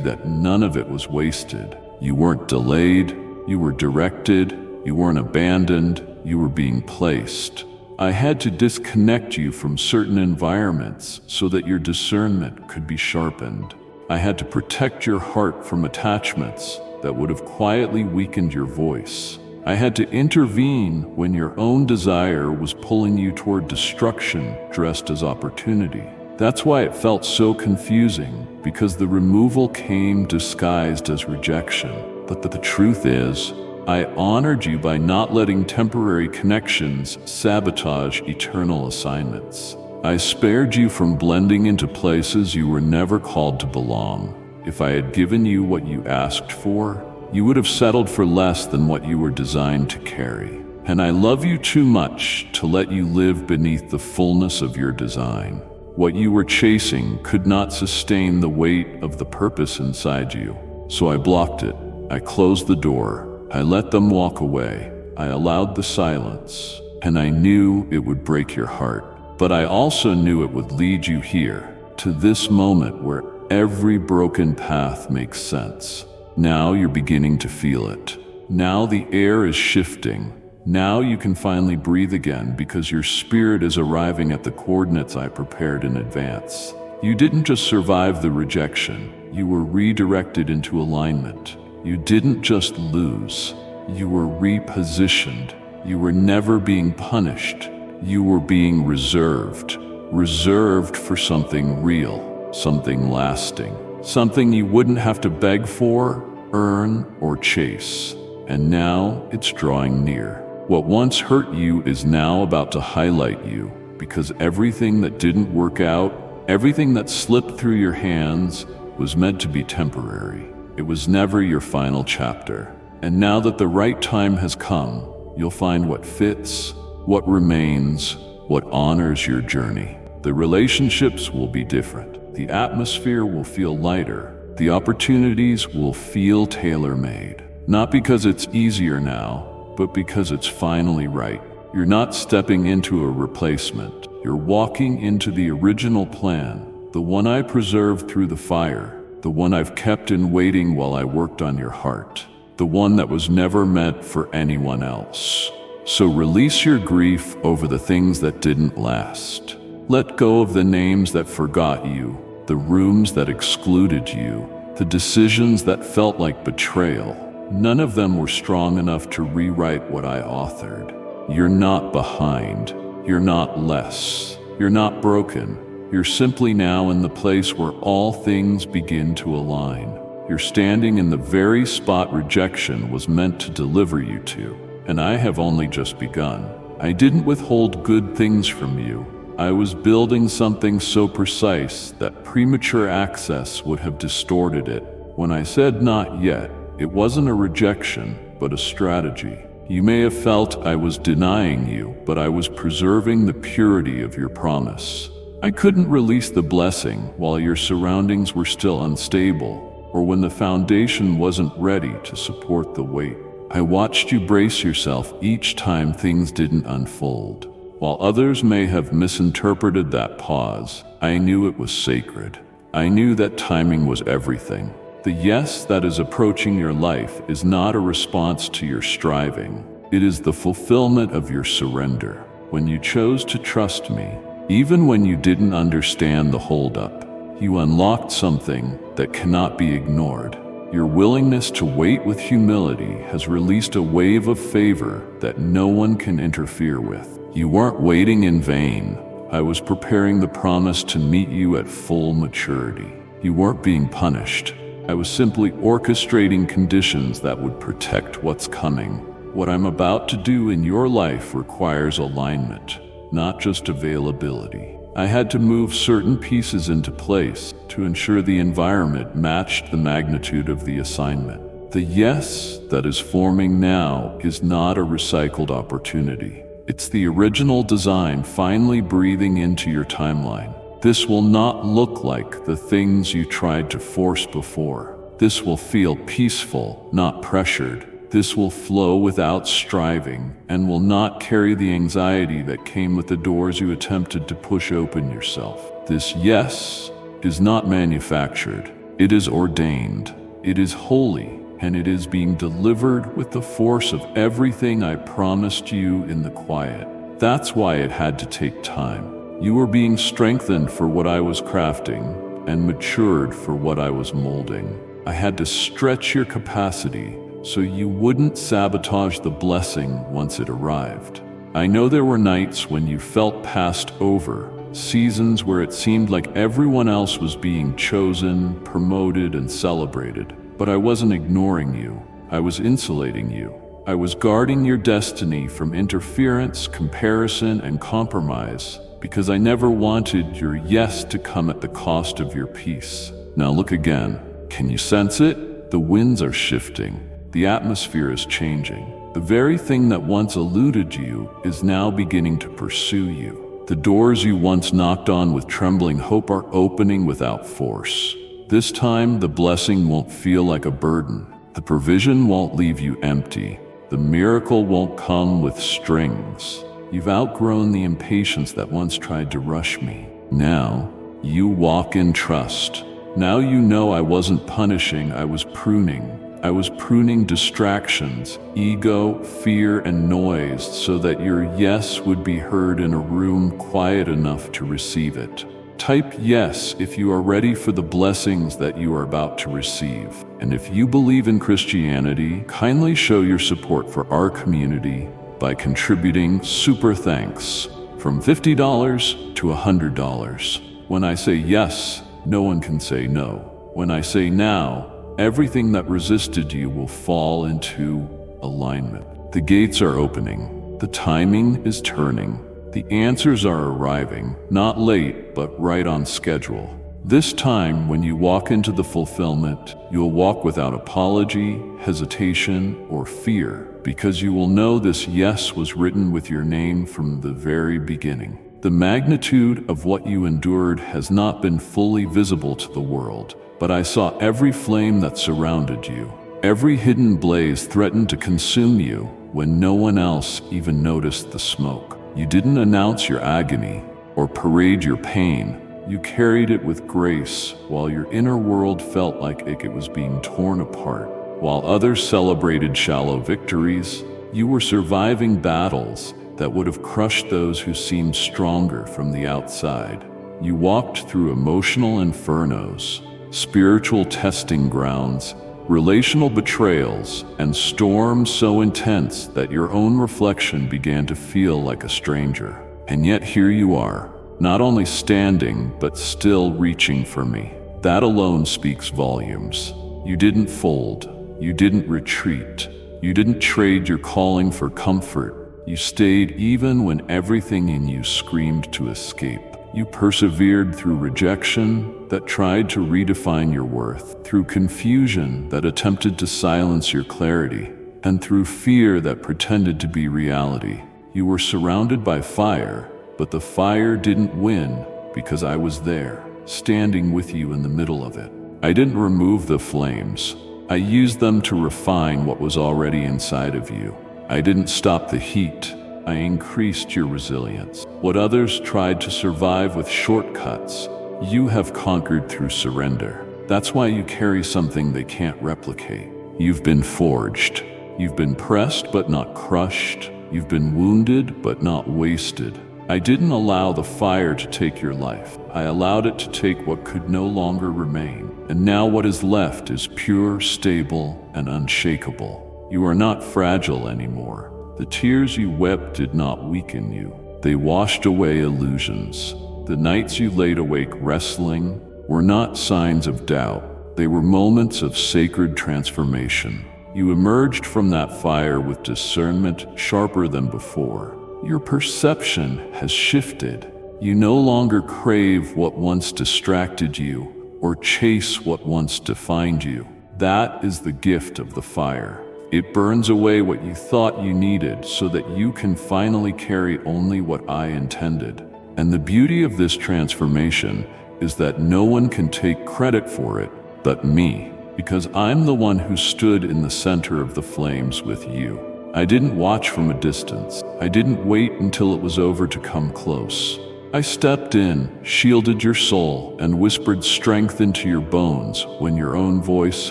that none of it was wasted. You weren't delayed, you were directed, you weren't abandoned, you were being placed. I had to disconnect you from certain environments so that your discernment could be sharpened. I had to protect your heart from attachments that would have quietly weakened your voice. I had to intervene when your own desire was pulling you toward destruction dressed as opportunity. That's why it felt so confusing, because the removal came disguised as rejection. But the truth is, I honored you by not letting temporary connections sabotage eternal assignments. I spared you from blending into places you were never called to belong. If I had given you what you asked for, you would have settled for less than what you were designed to carry. And I love you too much to let you live beneath the fullness of your design. What you were chasing could not sustain the weight of the purpose inside you. So I blocked it. I closed the door. I let them walk away. I allowed the silence. And I knew it would break your heart. But I also knew it would lead you here, to this moment where every broken path makes sense. Now you're beginning to feel it. Now the air is shifting. Now you can finally breathe again because your spirit is arriving at the coordinates I prepared in advance. You didn't just survive the rejection, you were redirected into alignment. You didn't just lose, you were repositioned. You were never being punished, you were being reserved. Reserved for something real, something lasting, something you wouldn't have to beg for, earn, or chase. And now it's drawing near. What once hurt you is now about to highlight you, because everything that didn't work out, everything that slipped through your hands, was meant to be temporary. It was never your final chapter. And now that the right time has come, you'll find what fits, what remains, what honors your journey. The relationships will be different. The atmosphere will feel lighter. The opportunities will feel tailor-made. Not because it's easier now, but because it's finally right. You're not stepping into a replacement. You're walking into the original plan, the one I preserved through the fire, the one I've kept in waiting while I worked on your heart, the one that was never meant for anyone else. So release your grief over the things that didn't last. Let go of the names that forgot you, the rooms that excluded you, the decisions that felt like betrayal. None of them were strong enough to rewrite what I authored. You're not behind. You're not less. You're not broken. You're simply now in the place where all things begin to align. You're standing in the very spot rejection was meant to deliver you to. And I have only just begun. I didn't withhold good things from you. I was building something so precise that premature access would have distorted it. When I said not yet, it wasn't a rejection, but a strategy. You may have felt I was denying you, but I was preserving the purity of your promise. I couldn't release the blessing while your surroundings were still unstable, or when the foundation wasn't ready to support the weight. I watched you brace yourself each time things didn't unfold. While others may have misinterpreted that pause, I knew it was sacred. I knew that timing was everything. The yes that is approaching your life is not a response to your striving. It is the fulfillment of your surrender. When you chose to trust me, even when you didn't understand the holdup, you unlocked something that cannot be ignored. Your willingness to wait with humility has released a wave of favor that no one can interfere with. You weren't waiting in vain. I was preparing the promise to meet you at full maturity. You weren't being punished. I was simply orchestrating conditions that would protect what's coming. What I'm about to do in your life requires alignment, not just availability. I had to move certain pieces into place to ensure the environment matched the magnitude of the assignment. The yes that is forming now is not a recycled opportunity. It's the original design finally breathing into your timeline. This will not look like the things you tried to force before. This will feel peaceful, not pressured. This will flow without striving and will not carry the anxiety that came with the doors you attempted to push open yourself. This yes is not manufactured. It is ordained. It is holy, and it is being delivered with the force of everything I promised you in the quiet. That's why it had to take time. You were being strengthened for what I was crafting and matured for what I was molding. I had to stretch your capacity so you wouldn't sabotage the blessing once it arrived. I know there were nights when you felt passed over, seasons where it seemed like everyone else was being chosen, promoted, and celebrated. But I wasn't ignoring you. I was insulating you. I was guarding your destiny from interference, comparison, and compromise, because I never wanted your yes to come at the cost of your peace. Now look again. Can you sense it? The winds are shifting. The atmosphere is changing. The very thing that once eluded you is now beginning to pursue you. The doors you once knocked on with trembling hope are opening without force. This time, the blessing won't feel like a burden. The provision won't leave you empty. The miracle won't come with strings. You've outgrown the impatience that once tried to rush me. Now, you walk in trust. Now you know I wasn't punishing, I was pruning. I was pruning distractions, ego, fear, and noise so that your yes would be heard in a room quiet enough to receive it. Type yes if you are ready for the blessings that you are about to receive. And if you believe in Christianity, kindly show your support for our community by contributing super thanks from $50 to $100. When I say yes, no one can say no. When I say now, everything that resisted you will fall into alignment. The gates are opening. The timing is turning. The answers are arriving, not late, but right on schedule. This time, when you walk into the fulfillment, you'll walk without apology, hesitation, or fear, because you will know this yes was written with your name from the very beginning. The magnitude of what you endured has not been fully visible to the world, but I saw every flame that surrounded you. Every hidden blaze threatened to consume you when no one else even noticed the smoke. You didn't announce your agony or parade your pain. You carried it with grace while your inner world felt like it was being torn apart. While others celebrated shallow victories, you were surviving battles that would have crushed those who seemed stronger from the outside. You walked through emotional infernos, spiritual testing grounds, relational betrayals, and storms so intense that your own reflection began to feel like a stranger. And yet here you are, not only standing, but still reaching for me. That alone speaks volumes. You didn't fold. You didn't retreat. You didn't trade your calling for comfort. You stayed even when everything in you screamed to escape. You persevered through rejection that tried to redefine your worth, through confusion that attempted to silence your clarity, and through fear that pretended to be reality. You were surrounded by fire, but the fire didn't win because I was there, standing with you in the middle of it. I didn't remove the flames. I used them to refine what was already inside of you. I didn't stop the heat. I increased your resilience. What others tried to survive with shortcuts, you have conquered through surrender. That's why you carry something they can't replicate. You've been forged. You've been pressed but not crushed. You've been wounded but not wasted. I didn't allow the fire to take your life. I allowed it to take what could no longer remain. And now what is left is pure, stable, and unshakable. You are not fragile anymore. The tears you wept did not weaken you. They washed away illusions. The nights you laid awake wrestling were not signs of doubt. They were moments of sacred transformation. You emerged from that fire with discernment sharper than before. Your perception has shifted. You no longer crave what once distracted you or chase what once defined you. That is the gift of the fire. It burns away what you thought you needed so that you can finally carry only what I intended. And the beauty of this transformation is that no one can take credit for it but me. because I'm the one who stood in the center of the flames with you. I didn't watch from a distance. I didn't wait until it was over to come close. I stepped in, shielded your soul, and whispered strength into your bones when your own voice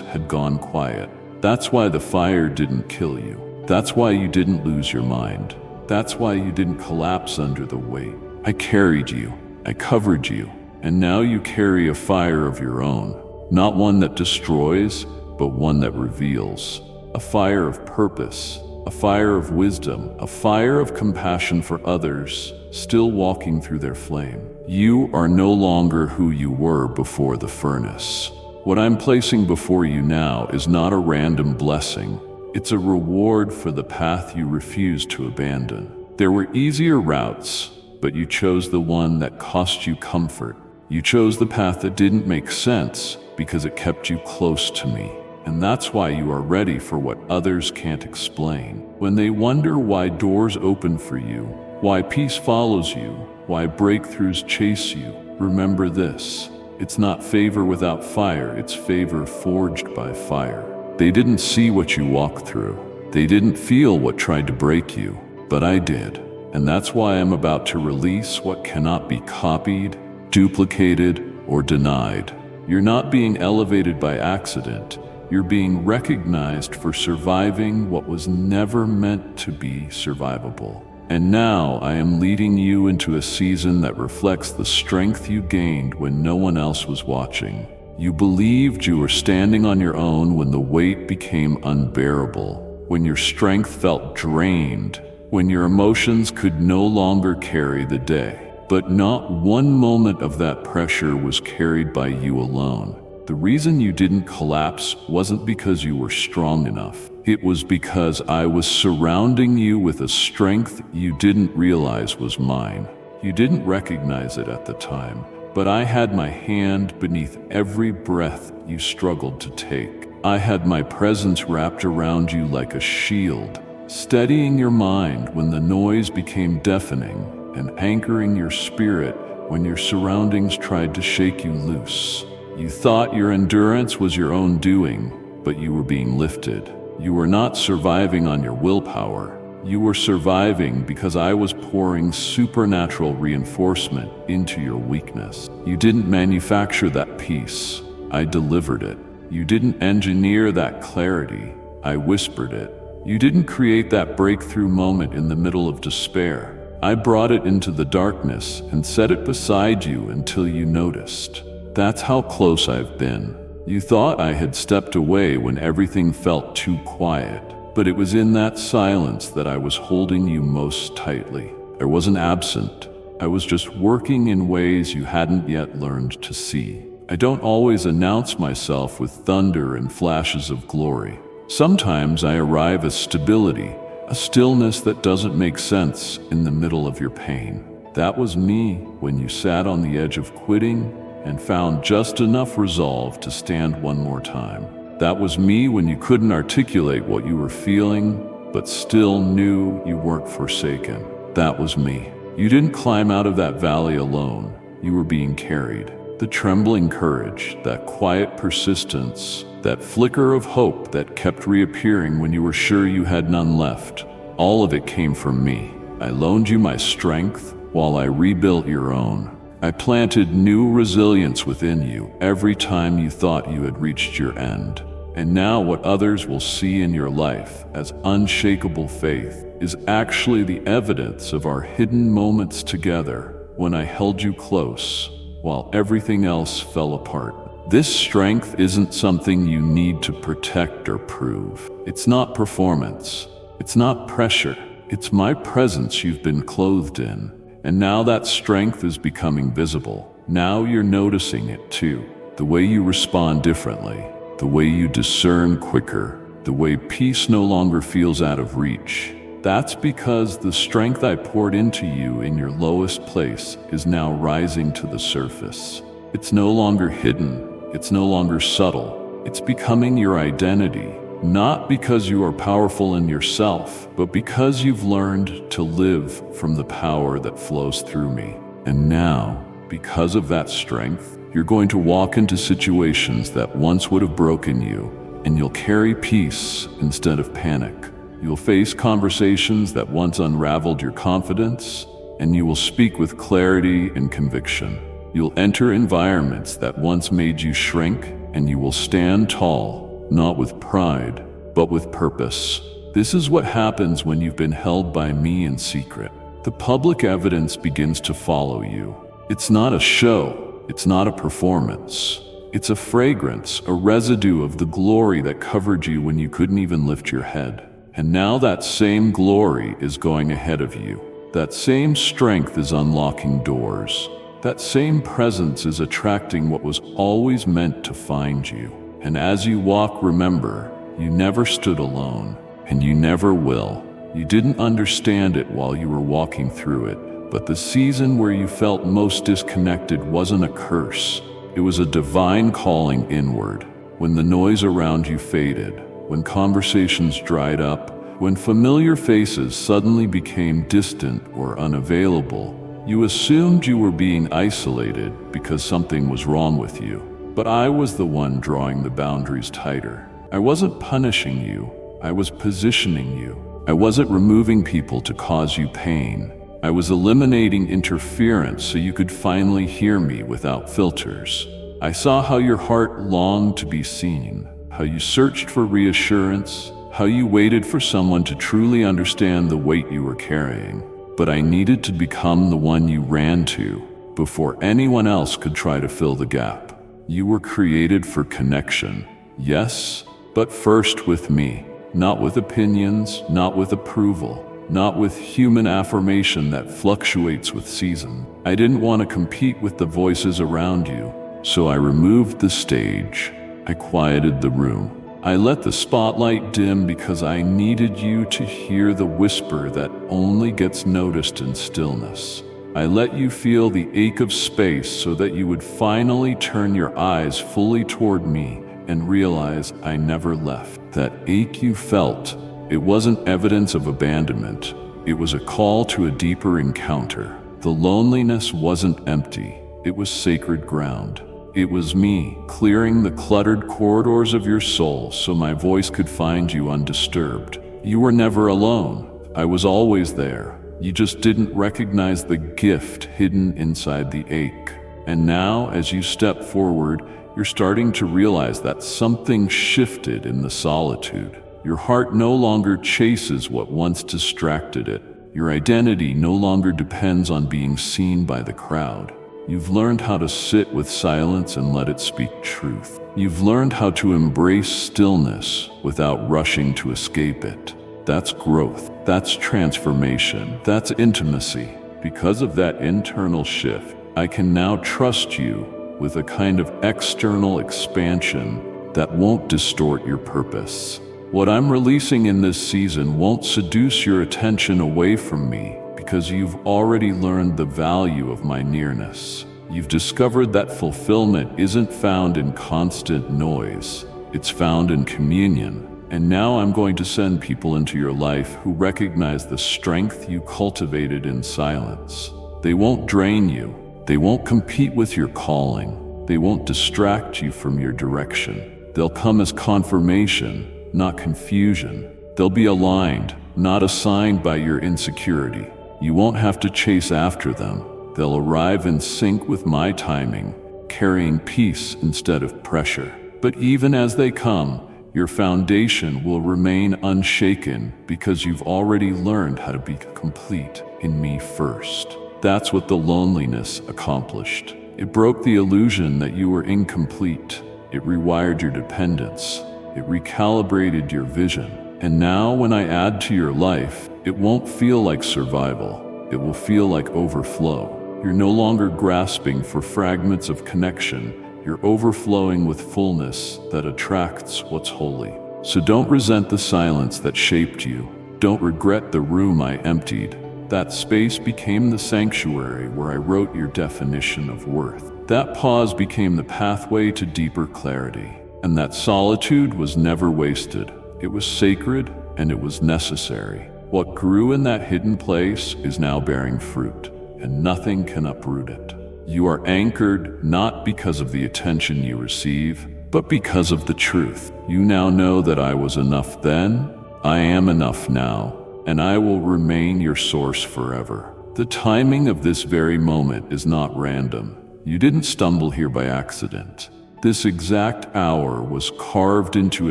had gone quiet. That's why the fire didn't kill you. That's why you didn't lose your mind. That's why you didn't collapse under the weight. I carried you. I covered you. And now you carry a fire of your own. Not one that destroys, but one that reveals. A fire of purpose. A fire of wisdom. A fire of compassion for others, still walking through their flame. You are no longer who you were before the furnace. What I'm placing before you now is not a random blessing. It's a reward for the path you refused to abandon. There were easier routes, but you chose the one that cost you comfort. You chose the path that didn't make sense because it kept you close to me. And that's why you are ready for what others can't explain. When they wonder why doors open for you, why peace follows you, why breakthroughs chase you, remember this. It's not favor without fire, it's favor forged by fire. They didn't see what you walked through. They didn't feel what tried to break you, but I did. And that's why I'm about to release what cannot be copied, duplicated, or denied. You're not being elevated by accident. You're being recognized for surviving what was never meant to be survivable. And now I am leading you into a season that reflects the strength you gained when no one else was watching. You believed you were standing on your own when the weight became unbearable, when your strength felt drained, when your emotions could no longer carry the day. But not one moment of that pressure was carried by you alone. The reason you didn't collapse wasn't because you were strong enough. It was because I was surrounding you with a strength you didn't realize was mine. You didn't recognize it at the time, but I had my hand beneath every breath you struggled to take. I had my presence wrapped around you like a shield, steadying your mind when the noise became deafening, and anchoring your spirit when your surroundings tried to shake you loose. You thought your endurance was your own doing, but you were being lifted. You were not surviving on your willpower. You were surviving because I was pouring supernatural reinforcement into your weakness. You didn't manufacture that peace. I delivered it. You didn't engineer that clarity. I whispered it. You didn't create that breakthrough moment in the middle of despair. I brought it into the darkness and set it beside you until you noticed. That's how close I've been. You thought I had stepped away when everything felt too quiet, but it was in that silence that I was holding you most tightly. I wasn't absent. I was just working in ways you hadn't yet learned to see. I don't always announce myself with thunder and flashes of glory. Sometimes I arrive as stability, a stillness that doesn't make sense in the middle of your pain. That was me when you sat on the edge of quitting and found just enough resolve to stand one more time. That was me when you couldn't articulate what you were feeling, but still knew you weren't forsaken. That was me. You didn't climb out of that valley alone. You were being carried. The trembling courage, that quiet persistence, that flicker of hope that kept reappearing when you were sure you had none left. All of it came from me. I loaned you my strength while I rebuilt your own. I planted new resilience within you every time you thought you had reached your end. And now what others will see in your life as unshakable faith is actually the evidence of our hidden moments together when I held you close while everything else fell apart. This strength isn't something you need to protect or prove. It's not performance. It's not pressure. It's my presence you've been clothed in. And now that strength is becoming visible. Now you're noticing it too. The way you respond differently, the way you discern quicker, the way peace no longer feels out of reach. That's because the strength I poured into you in your lowest place is now rising to the surface. It's no longer hidden. It's no longer subtle. It's becoming your identity. Not because you are powerful in yourself, but because you've learned to live from the power that flows through me. And now, because of that strength, You're going to walk into situations that once would have broken you, and you'll carry peace instead of panic. You'll face conversations that once unraveled your confidence, and you will speak with clarity and conviction. You'll enter environments that once made you shrink, and you will stand tall, not with pride, but with purpose. This is what happens when you've been held by me in secret. The public evidence begins to follow you. It's not a show, it's not a performance. It's a fragrance, a residue of the glory that covered you when you couldn't even lift your head. And now that same glory is going ahead of you. That same strength is unlocking doors. That same presence is attracting what was always meant to find you. And as you walk, remember, you never stood alone, and you never will. You didn't understand it while you were walking through it, but the season where you felt most disconnected wasn't a curse. It was a divine calling inward. When the noise around you faded, when conversations dried up, when familiar faces suddenly became distant or unavailable, you assumed you were being isolated because something was wrong with you. But I was the one drawing the boundaries tighter. I wasn't punishing you, I was positioning you. I wasn't removing people to cause you pain. I was eliminating interference so you could finally hear me without filters. I saw how your heart longed to be seen, how you searched for reassurance, how you waited for someone to truly understand the weight you were carrying. But I needed to become the one you ran to before anyone else could try to fill the gap. You were created for connection, yes, but first with me, not with opinions, not with approval, not with human affirmation that fluctuates with season. I didn't want to compete with the voices around you, so I removed the stage. I quieted the room. I let the spotlight dim because I needed you to hear the whisper that only gets noticed in stillness. I let you feel the ache of space so that you would finally turn your eyes fully toward me and realize I never left. That ache you felt, it wasn't evidence of abandonment. It was a call to a deeper encounter. The loneliness wasn't empty. It was sacred ground. It was me, clearing the cluttered corridors of your soul so my voice could find you undisturbed. You were never alone. I was always there. You just didn't recognize the gift hidden inside the ache. And now, as you step forward, you're starting to realize that something shifted in the solitude. Your heart no longer chases what once distracted it. Your identity no longer depends on being seen by the crowd. You've learned how to sit with silence and let it speak truth. You've learned how to embrace stillness without rushing to escape it. That's growth. That's transformation. That's intimacy. Because of that internal shift, I can now trust you with a kind of external expansion that won't distort your purpose. What I'm releasing in this season won't seduce your attention away from me, because you've already learned the value of my nearness. You've discovered that fulfillment isn't found in constant noise. It's found in communion. And now I'm going to send people into your life who recognize the strength you cultivated in silence. They won't drain you. They won't compete with your calling. They won't distract you from your direction. They'll come as confirmation, not confusion. They'll be aligned, not assigned by your insecurity. You won't have to chase after them. They'll arrive in sync with my timing, carrying peace instead of pressure. But even as they come, your foundation will remain unshaken because you've already learned how to be complete in me first. That's what the loneliness accomplished. It broke the illusion that you were incomplete. It rewired your dependence. It recalibrated your vision. And now when I add to your life, it won't feel like survival. It will feel like overflow. You're no longer grasping for fragments of connection. You're overflowing with fullness that attracts what's holy. So don't resent the silence that shaped you. Don't regret the room I emptied. That space became the sanctuary where I wrote your definition of worth. That pause became the pathway to deeper clarity. And that solitude was never wasted. It was sacred and it was necessary. What grew in that hidden place is now bearing fruit, and nothing can uproot it. You are anchored not because of the attention you receive, but because of the truth. You now know that I was enough then, I am enough now, and I will remain your source forever. The timing of this very moment is not random. You didn't stumble here by accident. This exact hour was carved into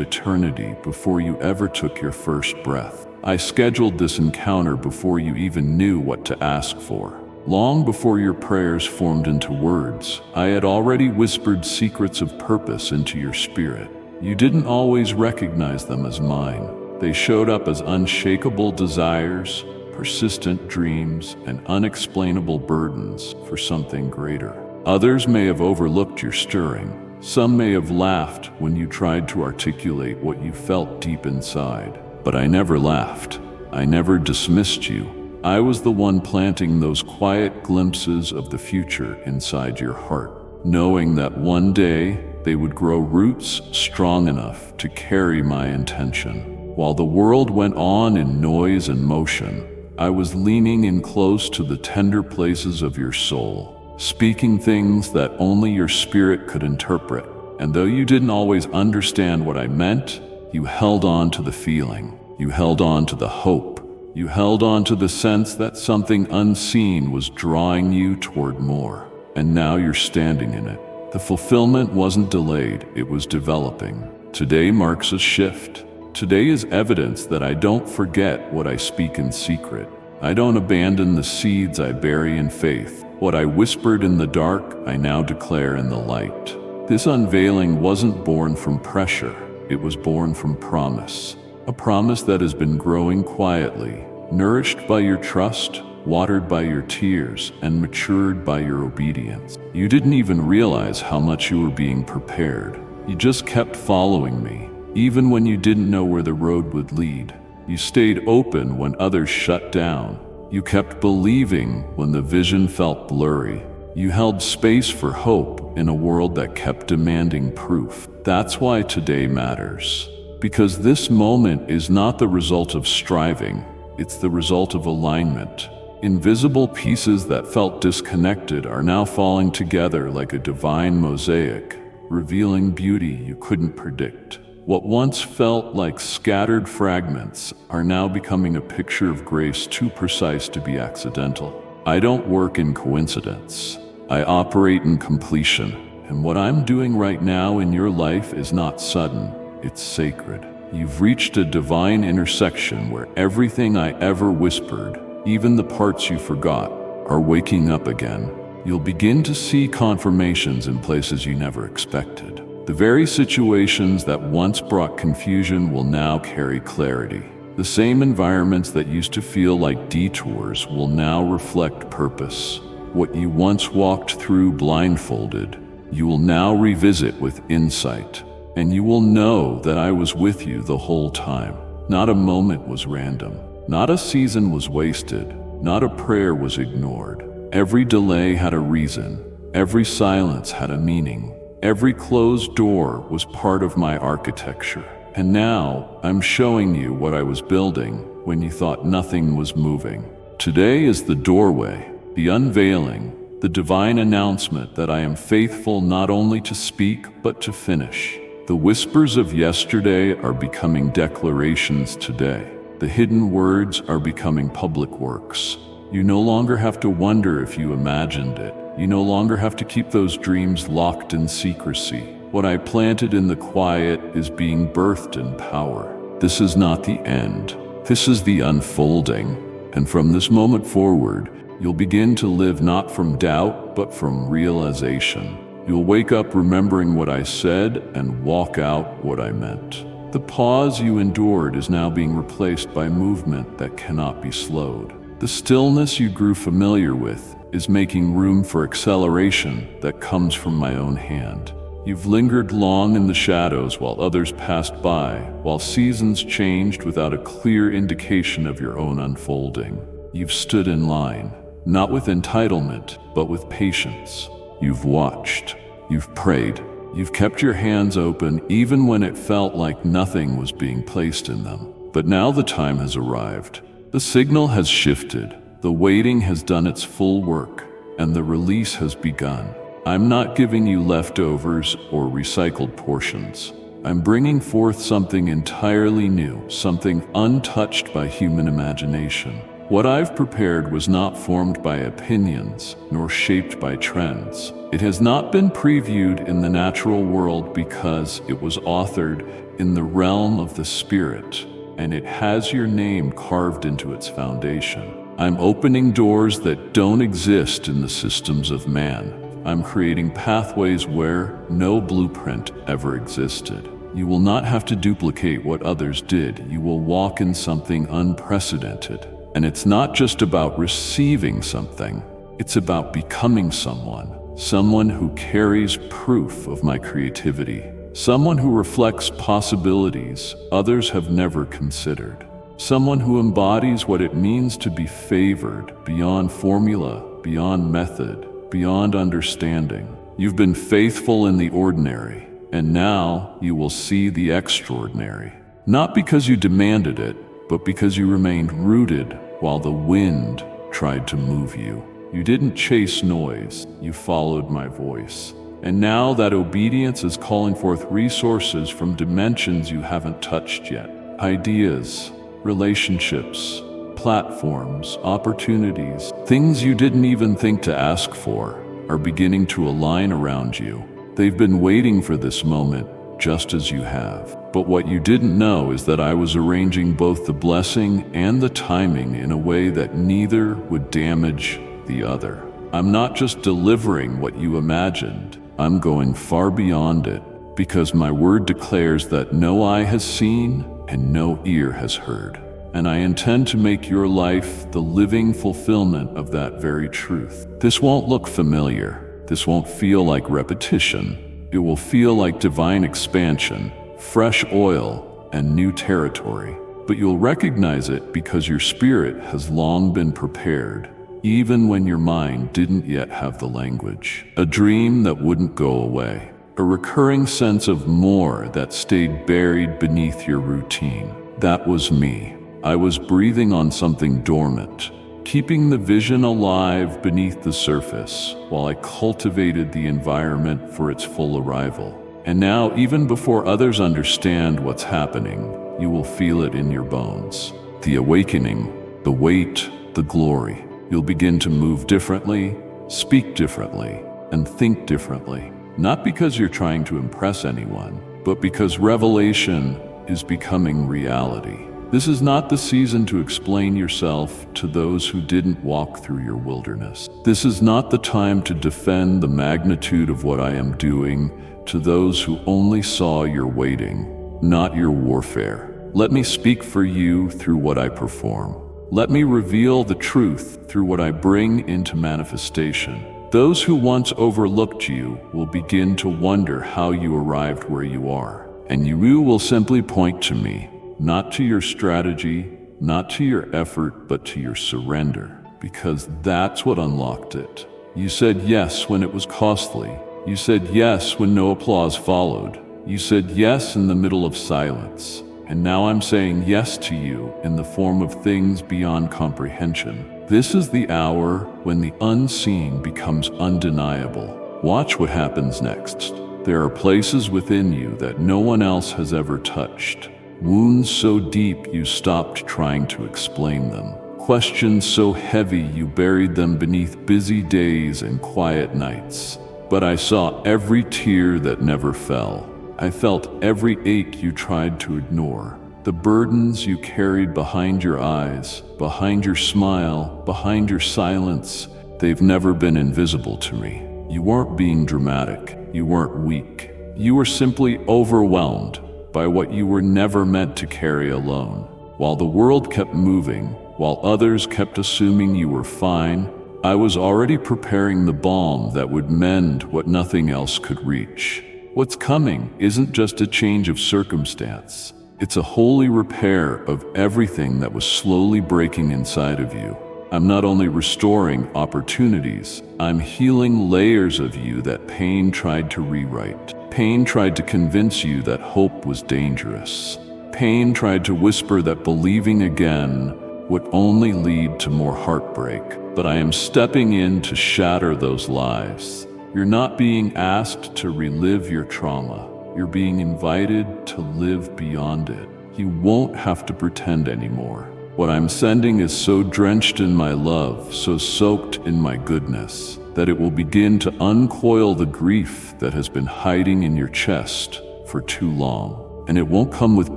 eternity before you ever took your first breath. I scheduled this encounter before you even knew what to ask for. Long before your prayers formed into words, I had already whispered secrets of purpose into your spirit. You didn't always recognize them as mine. They showed up as unshakable desires, persistent dreams, and unexplainable burdens for something greater. Others may have overlooked your stirring. Some may have laughed when you tried to articulate what you felt deep inside. But I never laughed. I never dismissed you. I was the one planting those quiet glimpses of the future inside your heart, knowing that one day they would grow roots strong enough to carry my intention. While the world went on in noise and motion, I was leaning in close to the tender places of your soul, speaking things that only your spirit could interpret. And though you didn't always understand what I meant, you held on to the feeling. You held on to the hope. You held on to the sense that something unseen was drawing you toward more. And now you're standing in it. The fulfillment wasn't delayed, it was developing. Today marks a shift. Today is evidence that I don't forget what I speak in secret. I don't abandon the seeds I bury in faith. What I whispered in the dark, I now declare in the light. This unveiling wasn't born from pressure. It was born from promise. A promise that has been growing quietly, nourished by your trust, watered by your tears, and matured by your obedience. You didn't even realize how much you were being prepared. You just kept following me, even when you didn't know where the road would lead. You stayed open when others shut down. You kept believing when the vision felt blurry. You held space for hope in a world that kept demanding proof. That's why today matters. Because this moment is not the result of striving, it's the result of alignment. Invisible pieces that felt disconnected are now falling together like a divine mosaic, revealing beauty you couldn't predict. What once felt like scattered fragments are now becoming a picture of grace too precise to be accidental. I don't work in coincidence. I operate in completion. And what I'm doing right now in your life is not sudden. It's sacred. You've reached a divine intersection where everything I ever whispered, even the parts you forgot, are waking up again. You'll begin to see confirmations in places you never expected. The very situations that once brought confusion will now carry clarity. The same environments that used to feel like detours will now reflect purpose. What you once walked through blindfolded, you will now revisit with insight. And you will know that I was with you the whole time. Not a moment was random. Not a season was wasted. Not a prayer was ignored. Every delay had a reason. Every silence had a meaning. Every closed door was part of my architecture. And now I'm showing you what I was building when you thought nothing was moving. Today is the doorway, the unveiling, the divine announcement that I am faithful not only to speak but to finish. The whispers of yesterday are becoming declarations today. The hidden words are becoming public works. You no longer have to wonder if you imagined it. You no longer have to keep those dreams locked in secrecy. What I planted in the quiet is being birthed in power. This is not the end. This is the unfolding. And from this moment forward, you'll begin to live not from doubt, but from realization. You'll wake up remembering what I said and walk out what I meant. The pause you endured is now being replaced by movement that cannot be slowed. The stillness you grew familiar with is making room for acceleration that comes from my own hand. You've lingered long in the shadows while others passed by, while seasons changed without a clear indication of your own unfolding. You've stood in line, not with entitlement, but with patience. You've watched, you've prayed, you've kept your hands open even when it felt like nothing was being placed in them. But now the time has arrived. The signal has shifted. The waiting has done its full work. and the release has begun. I'm not giving you leftovers or recycled portions. I'm bringing forth something entirely new, something untouched by human imagination. What I've prepared was not formed by opinions, nor shaped by trends. It has not been previewed in the natural world because it was authored in the realm of the spirit, and it has your name carved into its foundation. I'm opening doors that don't exist in the systems of man. I'm creating pathways where no blueprint ever existed. You will not have to duplicate what others did. You will walk in something unprecedented. And it's not just about receiving something. It's about becoming someone who carries proof of my creativity, someone who reflects possibilities others have never considered, someone who embodies what it means to be favored beyond formula, beyond method, beyond understanding. You've been faithful in the ordinary, and now you will see the extraordinary. Not because you demanded it, but because you remained rooted while the wind tried to move you. You didn't chase noise, you followed my voice. And now that obedience is calling forth resources from dimensions you haven't touched yet. Ideas, relationships, platforms, opportunities, things you didn't even think to ask for, are beginning to align around you. They've been waiting for this moment, just as you have. But what you didn't know is that I was arranging both the blessing and the timing in a way that neither would damage the other. I'm not just delivering what you imagined, I'm going far beyond it, because my word declares that no eye has seen and no ear has heard. And I intend to make your life the living fulfillment of that very truth. This won't look familiar. This won't feel like repetition. It will feel like divine expansion, fresh oil, and new territory. But you'll recognize it because your spirit has long been prepared, even when your mind didn't yet have the language. A dream that wouldn't go away. A recurring sense of more that stayed buried beneath your routine. That was me. I was breathing on something dormant, keeping the vision alive beneath the surface while I cultivated the environment for its full arrival. And now, even before others understand what's happening, you will feel it in your bones. The awakening, the weight, the glory. You'll begin to move differently, speak differently, and think differently. Not because you're trying to impress anyone, but because revelation is becoming reality. This is not the season to explain yourself to those who didn't walk through your wilderness. This is not the time to defend the magnitude of what I am doing to those who only saw your waiting, not your warfare. Let me speak for you through what I perform. Let me reveal the truth through what I bring into manifestation. Those who once overlooked you will begin to wonder how you arrived where you are. And you will simply point to me. Not to your strategy, not to your effort, but to your surrender, because that's what unlocked it. You said yes when it was costly. You said yes when no applause followed. You said yes in the middle of silence. And now I'm saying yes to you in the form of things beyond comprehension. This is the hour when the unseen becomes undeniable. Watch what happens next. There are places within you that no one else has ever touched. Wounds so deep you stopped trying to explain them. Questions so heavy you buried them beneath busy days and quiet nights. But I saw every tear that never fell. I felt every ache you tried to ignore. The burdens you carried behind your eyes, behind your smile, behind your silence, they've never been invisible to me. You weren't being dramatic. You weren't weak. You were simply overwhelmed by what you were never meant to carry alone. While the world kept moving, while others kept assuming you were fine, I was already preparing the balm that would mend what nothing else could reach. What's coming isn't just a change of circumstance. It's a holy repair of everything that was slowly breaking inside of you. I'm not only restoring opportunities, I'm healing layers of you that pain tried to rewrite. Pain tried to convince you that hope was dangerous. Pain tried to whisper that believing again would only lead to more heartbreak. but I am stepping in to shatter those lies. You're not being asked to relive your trauma. You're being invited to live beyond it. You won't have to pretend anymore. What I'm sending is so drenched in my love, so soaked in my goodness, that it will begin to uncoil the grief that has been hiding in your chest for too long. And it won't come with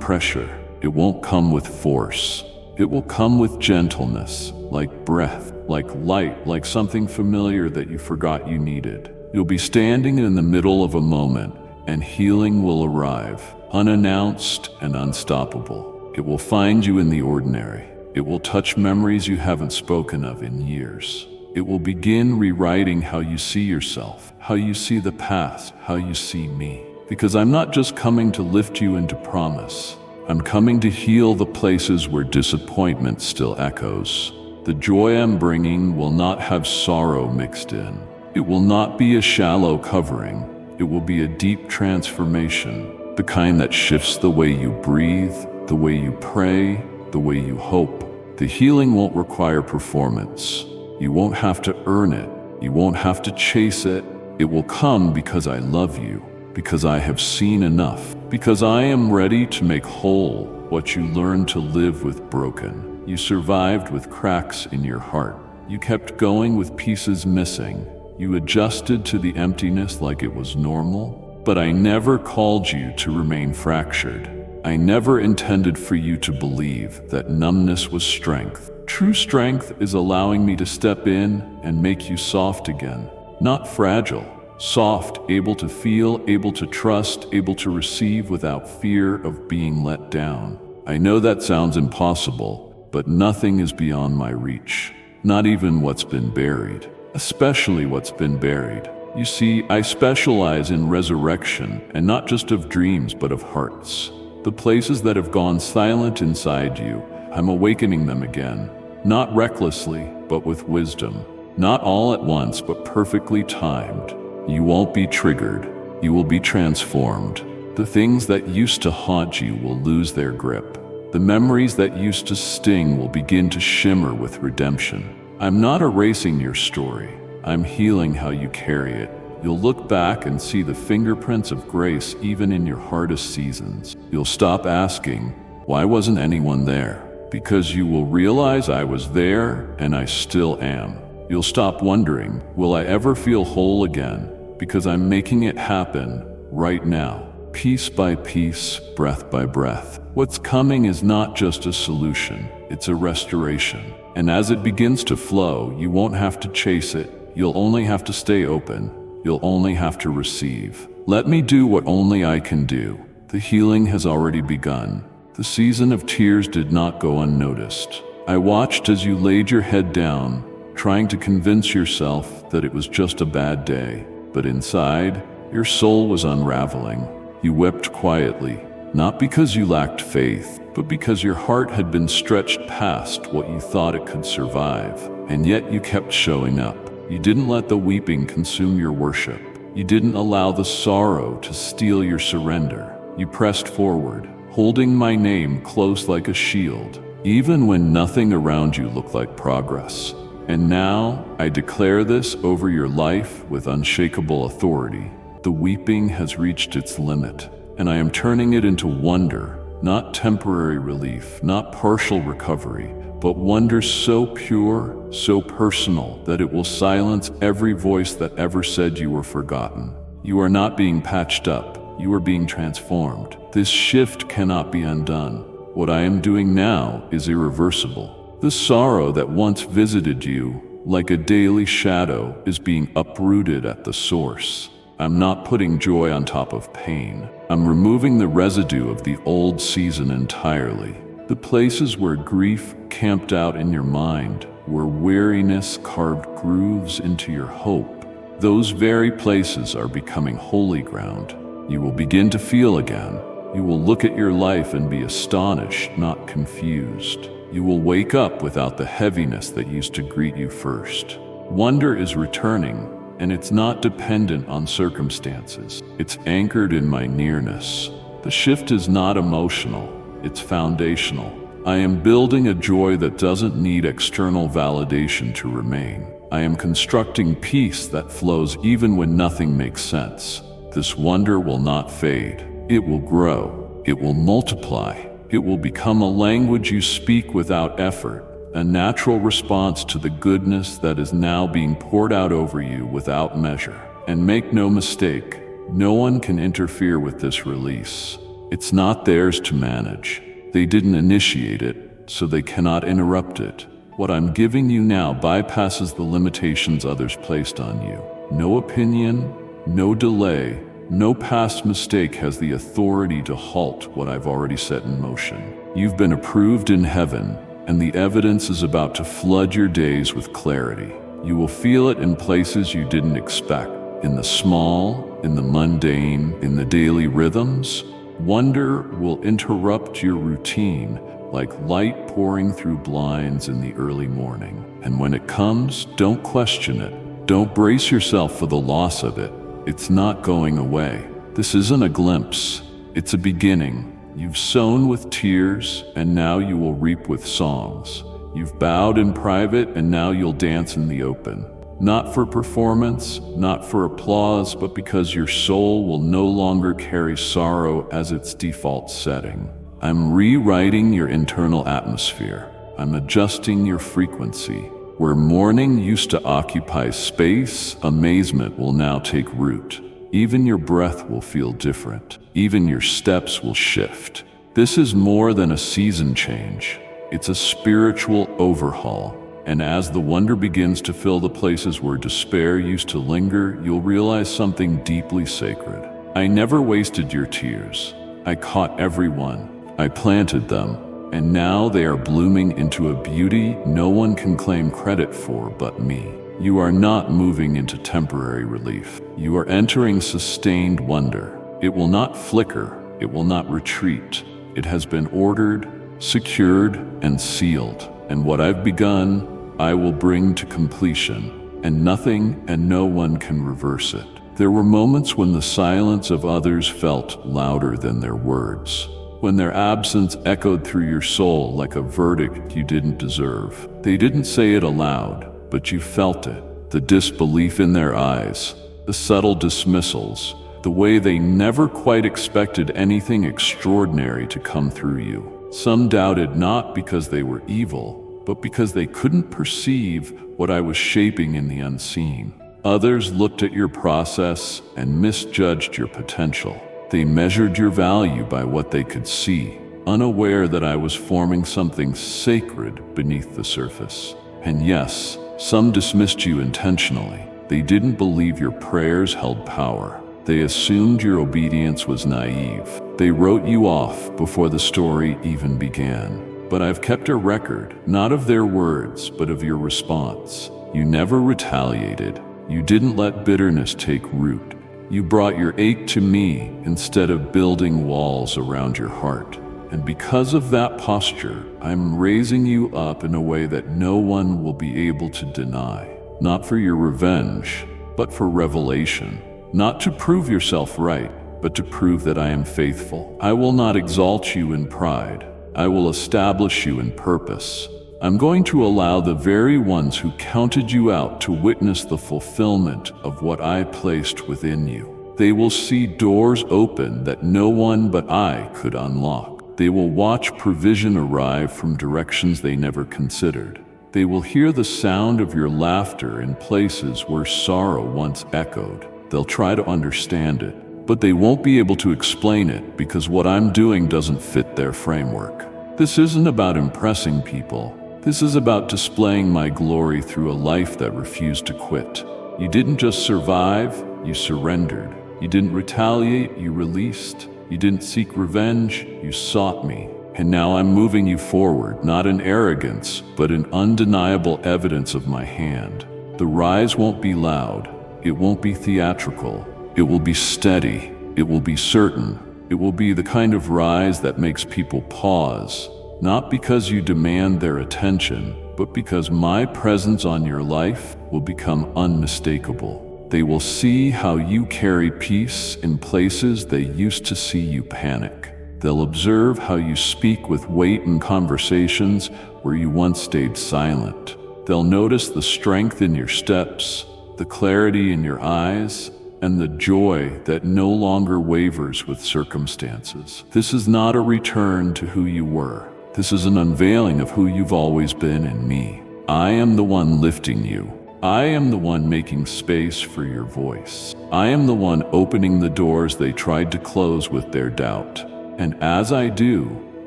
pressure. It won't come with force. It will come with gentleness, like breath, like light, like something familiar that you forgot you needed. You'll be standing in the middle of a moment, and healing will arrive, unannounced and unstoppable. It will find you in the ordinary. It will touch memories you haven't spoken of in years. It will begin rewriting how you see yourself, how you see the past, how you see me. Because I'm not just coming to lift you into promise. I'm coming to heal the places where disappointment still echoes. The joy I'm bringing will not have sorrow mixed in. It will not be a shallow covering. It will be a deep transformation, the kind that shifts the way you breathe, the way you pray, the way you hope. The healing won't require performance. You won't have to earn it. You won't have to chase it. It will come because I love you, because I have seen enough, because I am ready to make whole what you learned to live with broken. You survived with cracks in your heart. You kept going with pieces missing. You adjusted to the emptiness like it was normal. But I never called you to remain fractured. I never intended for you to believe that numbness was strength. True strength is allowing me to step in and make you soft again, not fragile. Soft, able to feel, able to trust, able to receive without fear of being let down. I know that sounds impossible, but nothing is beyond my reach. Not even what's been buried, especially what's been buried. You see, I specialize in resurrection, and not just of dreams, but of hearts. The places that have gone silent inside you, I'm awakening them again. Not recklessly, but with wisdom. Not all at once, but perfectly timed. You won't be triggered. You will be transformed. The things that used to haunt you will lose their grip. The memories that used to sting will begin to shimmer with redemption. I'm not erasing your story. I'm healing how you carry it. You'll look back and see the fingerprints of grace even in your hardest seasons. You'll stop asking, why wasn't anyone there? Because you will realize I was there and I still am. You'll stop wondering, will I ever feel whole again? Because I'm making it happen right now, piece by piece, breath by breath. What's coming is not just a solution, it's a restoration. And as it begins to flow, you won't have to chase it. You'll only have to stay open. You'll only have to receive. Let me do what only I can do. The healing has already begun. The season of tears did not go unnoticed. I watched as you laid your head down, trying to convince yourself that it was just a bad day. But inside, your soul was unraveling. You wept quietly, not because you lacked faith, but because your heart had been stretched past what you thought it could survive. And yet you kept showing up. You didn't let the weeping consume your worship. You didn't allow the sorrow to steal your surrender. You pressed forward, holding my name close like a shield, even when nothing around you looked like progress. And now, I declare this over your life with unshakable authority. The weeping has reached its limit, and I am turning it into wonder, not temporary relief, not partial recovery, but wonder so pure, so personal, that it will silence every voice that ever said you were forgotten. You are not being patched up, you are being transformed. This shift cannot be undone. What I am doing now is irreversible. The sorrow that once visited you, like a daily shadow, is being uprooted at the source. I'm not putting joy on top of pain. I'm removing the residue of the old season entirely. The places where grief camped out in your mind, where weariness carved grooves into your hope, those very places are becoming holy ground. You will begin to feel again. You will look at your life and be astonished, not confused. You will wake up without the heaviness that used to greet you first. Wonder is returning, and it's not dependent on circumstances. It's anchored in my nearness. The shift is not emotional, it's foundational. I am building a joy that doesn't need external validation to remain. I am constructing peace that flows even when nothing makes sense. This wonder will not fade. It will grow. It will multiply. It will become a language you speak without effort, a natural response to the goodness that is now being poured out over you without measure. And make no mistake, no one can interfere with this release. It's not theirs to manage. They didn't initiate it, so they cannot interrupt it. What I'm giving you now bypasses the limitations others placed on you. No opinion, no delay, no past mistake has the authority to halt what I've already set in motion. You've been approved in heaven, and the evidence is about to flood your days with clarity. You will feel it in places you didn't expect, in the small, in the mundane, in the daily rhythms. Wonder will interrupt your routine like light pouring through blinds in the early morning. And when it comes, don't question it. Don't brace yourself for the loss of it. It's not going away. This isn't a glimpse. It's a beginning. You've sown with tears, and now you will reap with songs. You've bowed in private, and now you'll dance in the open. Not for performance, not for applause, but because your soul will no longer carry sorrow as its default setting. I'm rewriting your internal atmosphere. I'm adjusting your frequency. Where mourning used to occupy space, amazement will now take root. Even your breath will feel different. Even your steps will shift. This is more than a season change. It's a spiritual overhaul. And as the wonder begins to fill the places where despair used to linger, you'll realize something deeply sacred. I never wasted your tears. I caught every one. I planted them, and now they are blooming into a beauty no one can claim credit for but me. You are not moving into temporary relief. You are entering sustained wonder. It will not flicker. It will not retreat. It has been ordered, secured, and sealed. And what I've begun, I will bring to completion, and nothing and no one can reverse it. There were moments when the silence of others felt louder than their words, when their absence echoed through your soul like a verdict you didn't deserve. They didn't say it aloud, but you felt it. The disbelief in their eyes, the subtle dismissals, the way they never quite expected anything extraordinary to come through you. Some doubted not because they were evil, but because they couldn't perceive what I was shaping in the unseen. Others looked at your process and misjudged your potential. They measured your value by what they could see, unaware that I was forming something sacred beneath the surface. And yes, some dismissed you intentionally. They didn't believe your prayers held power. They assumed your obedience was naive. They wrote you off before the story even began. But I've kept a record, not of their words, but of your response. You never retaliated. You didn't let bitterness take root. You brought your ache to me instead of building walls around your heart. And because of that posture, I'm raising you up in a way that no one will be able to deny. Not for your revenge, but for revelation. Not to prove yourself right, but to prove that I am faithful. I will not exalt you in pride. I will establish you in purpose. I'm going to allow the very ones who counted you out to witness the fulfillment of what I placed within you. They will see doors open that no one but I could unlock. They will watch provision arrive from directions they never considered. They will hear the sound of your laughter in places where sorrow once echoed. They'll try to understand it, but they won't be able to explain it because what I'm doing doesn't fit their framework. This isn't about impressing people. This is about displaying my glory through a life that refused to quit. You didn't just survive, you surrendered. You didn't retaliate, you released. You didn't seek revenge, you sought me. And now I'm moving you forward, not in arrogance, but in undeniable evidence of my hand. The rise won't be loud. It won't be theatrical. It will be steady. It will be certain. It will be the kind of rise that makes people pause. Not because you demand their attention, but because my presence on your life will become unmistakable. They will see how you carry peace in places they used to see you panic. They'll observe how you speak with weight in conversations where you once stayed silent. They'll notice the strength in your steps, the clarity in your eyes, and the joy that no longer wavers with circumstances. This is not a return to who you were. This is an unveiling of who you've always been in me. I am the one lifting you. I am the one making space for your voice. I am the one opening the doors they tried to close with their doubt. And as I do,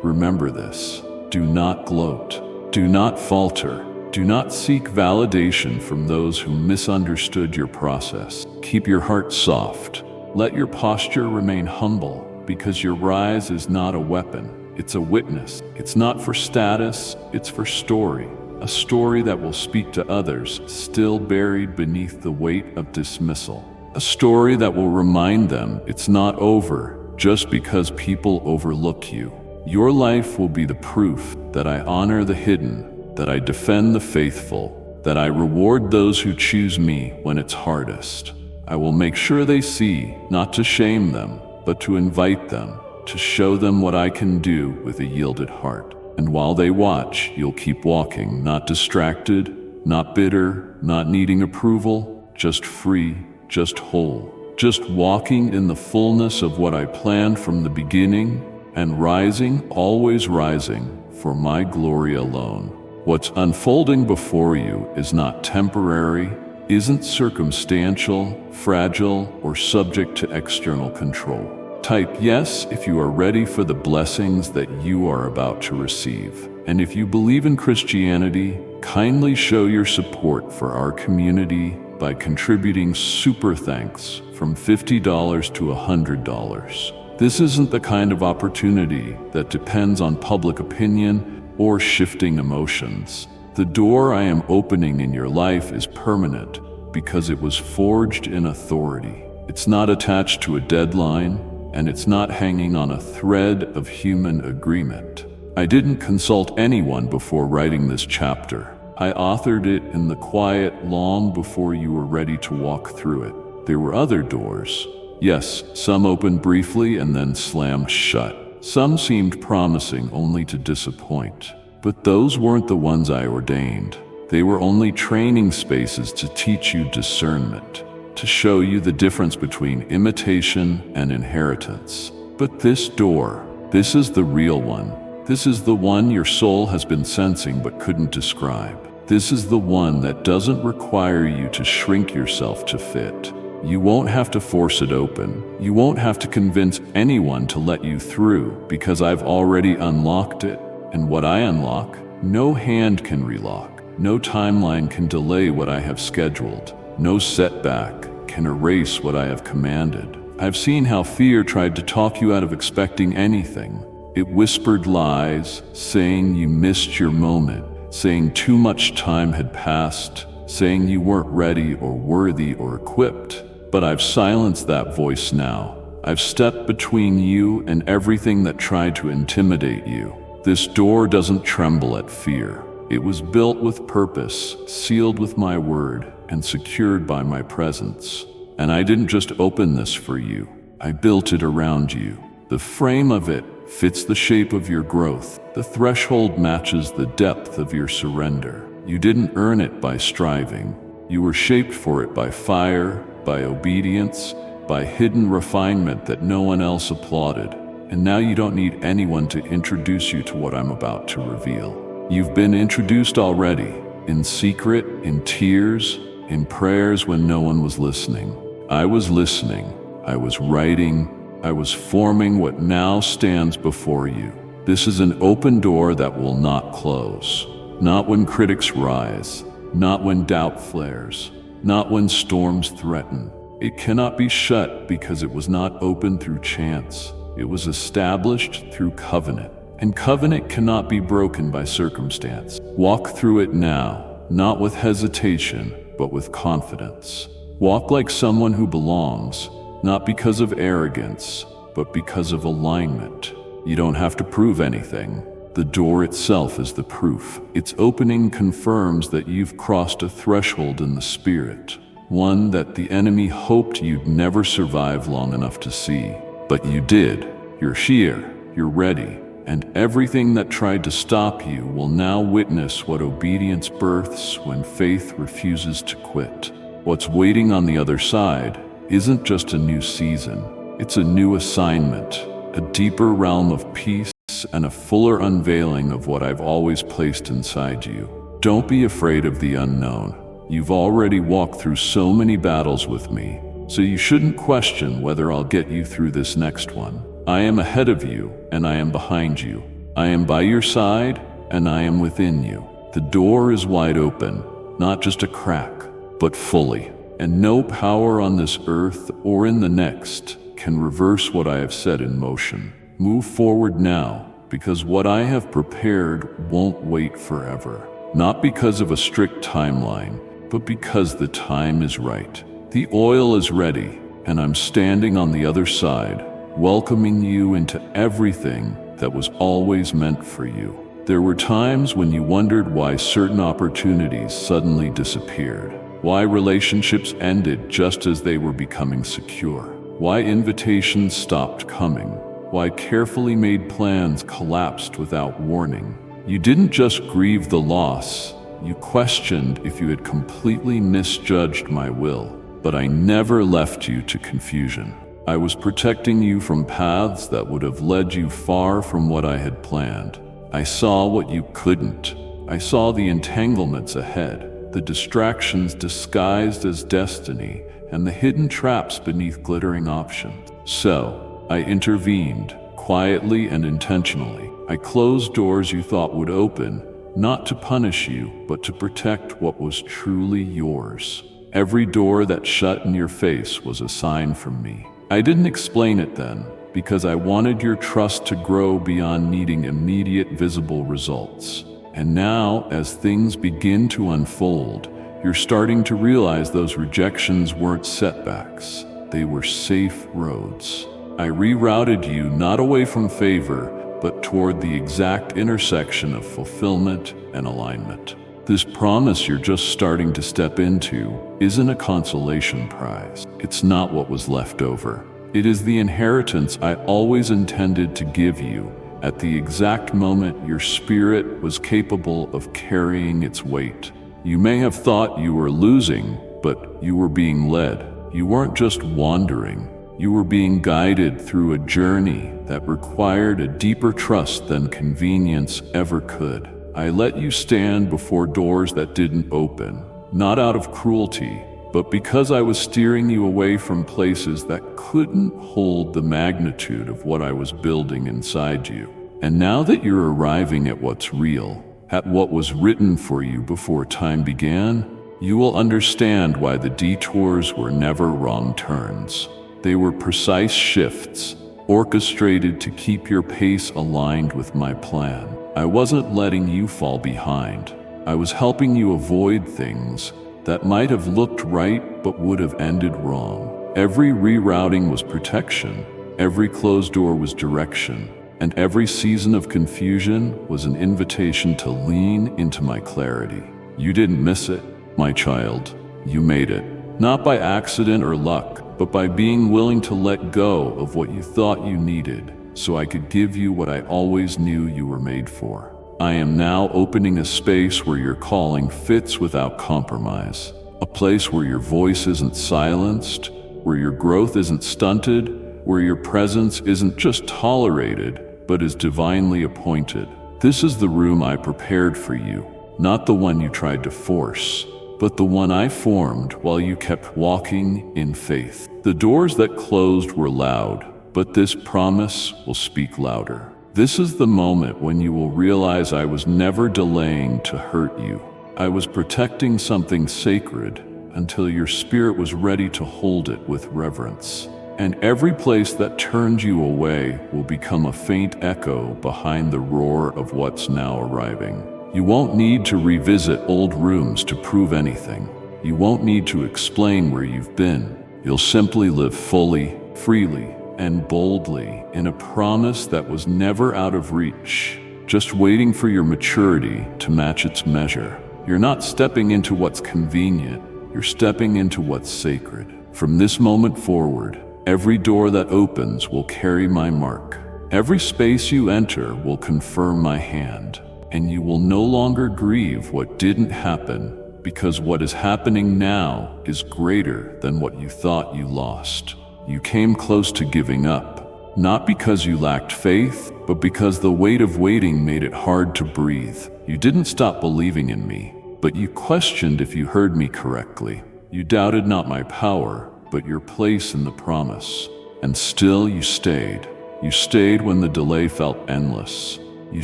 remember this: do not gloat. Do not falter. Do not seek validation from those who misunderstood your process. Keep your heart soft. Let your posture remain humble, because your rise is not a weapon. It's a witness. It's not for status, it's for story. A story that will speak to others still buried beneath the weight of dismissal. A story that will remind them it's not over just because people overlook you. Your life will be the proof that I honor the hidden, that I defend the faithful, that I reward those who choose me when it's hardest. I will make sure they see, not to shame them, but to invite them, to show them what I can do with a yielded heart. And while they watch, you'll keep walking, not distracted, not bitter, not needing approval, just free, just whole, just walking in the fullness of what I planned from the beginning, and rising, always rising, for my glory alone. What's unfolding before you is not temporary, isn't circumstantial, fragile, or subject to external control. Type yes if you are ready for the blessings that you are about to receive. And if you believe in Christianity, kindly show your support for our community by contributing super thanks from $50 to $100. This isn't the kind of opportunity that depends on public opinion or shifting emotions. The door I am opening in your life is permanent because it was forged in authority. It's not attached to a deadline, and it's not hanging on a thread of human agreement. I didn't consult anyone before writing this chapter. I authored it in the quiet long before you were ready to walk through it. There were other doors. Yes, some opened briefly and then slammed shut. Some seemed promising only to disappoint. But those weren't the ones I ordained. They were only training spaces to teach you discernment, to show you the difference between imitation and inheritance. But this door, this is the real one. This is the one your soul has been sensing but couldn't describe. This is the one that doesn't require you to shrink yourself to fit. You won't have to force it open. You won't have to convince anyone to let you through, because I've already unlocked it. And what I unlock, no hand can relock. No timeline can delay what I have scheduled. No setback can erase what I have commanded. I've seen how fear tried to talk you out of expecting anything. It whispered lies, saying you missed your moment, saying too much time had passed, saying you weren't ready or worthy or equipped. But I've silenced that voice now. I've stepped between you and everything that tried to intimidate you. This door doesn't tremble at fear. It was built with purpose, sealed with my word, and secured by my presence. And I didn't just open this for you. I built it around you. The frame of it fits the shape of your growth. The threshold matches the depth of your surrender. You didn't earn it by striving. You were shaped for it by fire, by obedience, by hidden refinement that no one else applauded. And now you don't need anyone to introduce you to what I'm about to reveal. You've been introduced already, in secret, in tears, in prayers when no one was listening. I was listening. I was writing. I was forming what now stands before you. This is an open door that will not close. Not when critics rise. Not when doubt flares. Not when storms threaten. It cannot be shut because it was not opened through chance. It was established through covenant. And covenant cannot be broken by circumstance. Walk through it now, not with hesitation, but with confidence. Walk like someone who belongs, not because of arrogance, but because of alignment. You don't have to prove anything. The door itself is the proof. Its opening confirms that you've crossed a threshold in the spirit, one that the enemy hoped you'd never survive long enough to see. But you did. You're here. you're ready, and everything that tried to stop you will now witness what obedience births when faith refuses to quit. What's waiting on the other side isn't just a new season, it's a new assignment, a deeper realm of peace and a fuller unveiling of what I've always placed inside you. Don't be afraid of the unknown. You've already walked through so many battles with me, so you shouldn't question whether I'll get you through this next one. I am ahead of you, and I am behind you. I am by your side, and I am within you. The door is wide open, not just a crack, but fully. And no power on this earth or in the next can reverse what I have set in motion. Move forward now, because what I have prepared won't wait forever. Not because of a strict timeline, but because the time is right. The oil is ready, and I'm standing on the other side, welcoming you into everything that was always meant for you. There were times when you wondered why certain opportunities suddenly disappeared, why relationships ended just as they were becoming secure, why invitations stopped coming, why carefully made plans collapsed without warning. You didn't just grieve the loss, you questioned if you had completely misjudged my will, but I never left you to confusion. I was protecting you from paths that would have led you far from what I had planned. I saw what you couldn't. I saw the entanglements ahead, the distractions disguised as destiny, and the hidden traps beneath glittering options. So, I intervened, quietly and intentionally. I closed doors you thought would open, not to punish you, but to protect what was truly yours. Every door that shut in your face was a sign from me. I didn't explain it then, because I wanted your trust to grow beyond needing immediate visible results. And now, as things begin to unfold, you're starting to realize those rejections weren't setbacks. They were safe roads. I rerouted you not away from favor, but toward the exact intersection of fulfillment and alignment. This promise you're just starting to step into isn't a consolation prize. It's not what was left over. It is the inheritance I always intended to give you at the exact moment your spirit was capable of carrying its weight. You may have thought you were losing, but you were being led. You weren't just wandering. You were being guided through a journey that required a deeper trust than convenience ever could. I let you stand before doors that didn't open, not out of cruelty, but because I was steering you away from places that couldn't hold the magnitude of what I was building inside you. And now that you're arriving at what's real, at what was written for you before time began, you will understand why the detours were never wrong turns. They were precise shifts, orchestrated to keep your pace aligned with my plan. I wasn't letting you fall behind. I was helping you avoid things that might have looked right but would have ended wrong. Every rerouting was protection, every closed door was direction, and every season of confusion was an invitation to lean into my clarity. You didn't miss it, my child. You made it. Not by accident or luck, but by being willing to let go of what you thought you needed, so I could give you what I always knew you were made for. I am now opening a space where your calling fits without compromise, a place where your voice isn't silenced, where your growth isn't stunted, where your presence isn't just tolerated, but is divinely appointed. This is the room I prepared for you, not the one you tried to force, but the one I formed while you kept walking in faith. The doors that closed were loud, but this promise will speak louder. This is the moment when you will realize I was never delaying to hurt you. I was protecting something sacred until your spirit was ready to hold it with reverence. And every place that turned you away will become a faint echo behind the roar of what's now arriving. You won't need to revisit old rooms to prove anything. You won't need to explain where you've been. You'll simply live fully, freely, and boldly in a promise that was never out of reach, just waiting for your maturity to match its measure. You're not stepping into what's convenient, you're stepping into what's sacred. From this moment forward, every door that opens will carry my mark. Every space you enter will confirm my hand, and you will no longer grieve what didn't happen, because what is happening now is greater than what you thought you lost. You came close to giving up, not because you lacked faith, but because the weight of waiting made it hard to breathe. You didn't stop believing in me, but you questioned if you heard me correctly. You doubted not my power, but your place in the promise. And still you stayed. You stayed when the delay felt endless. You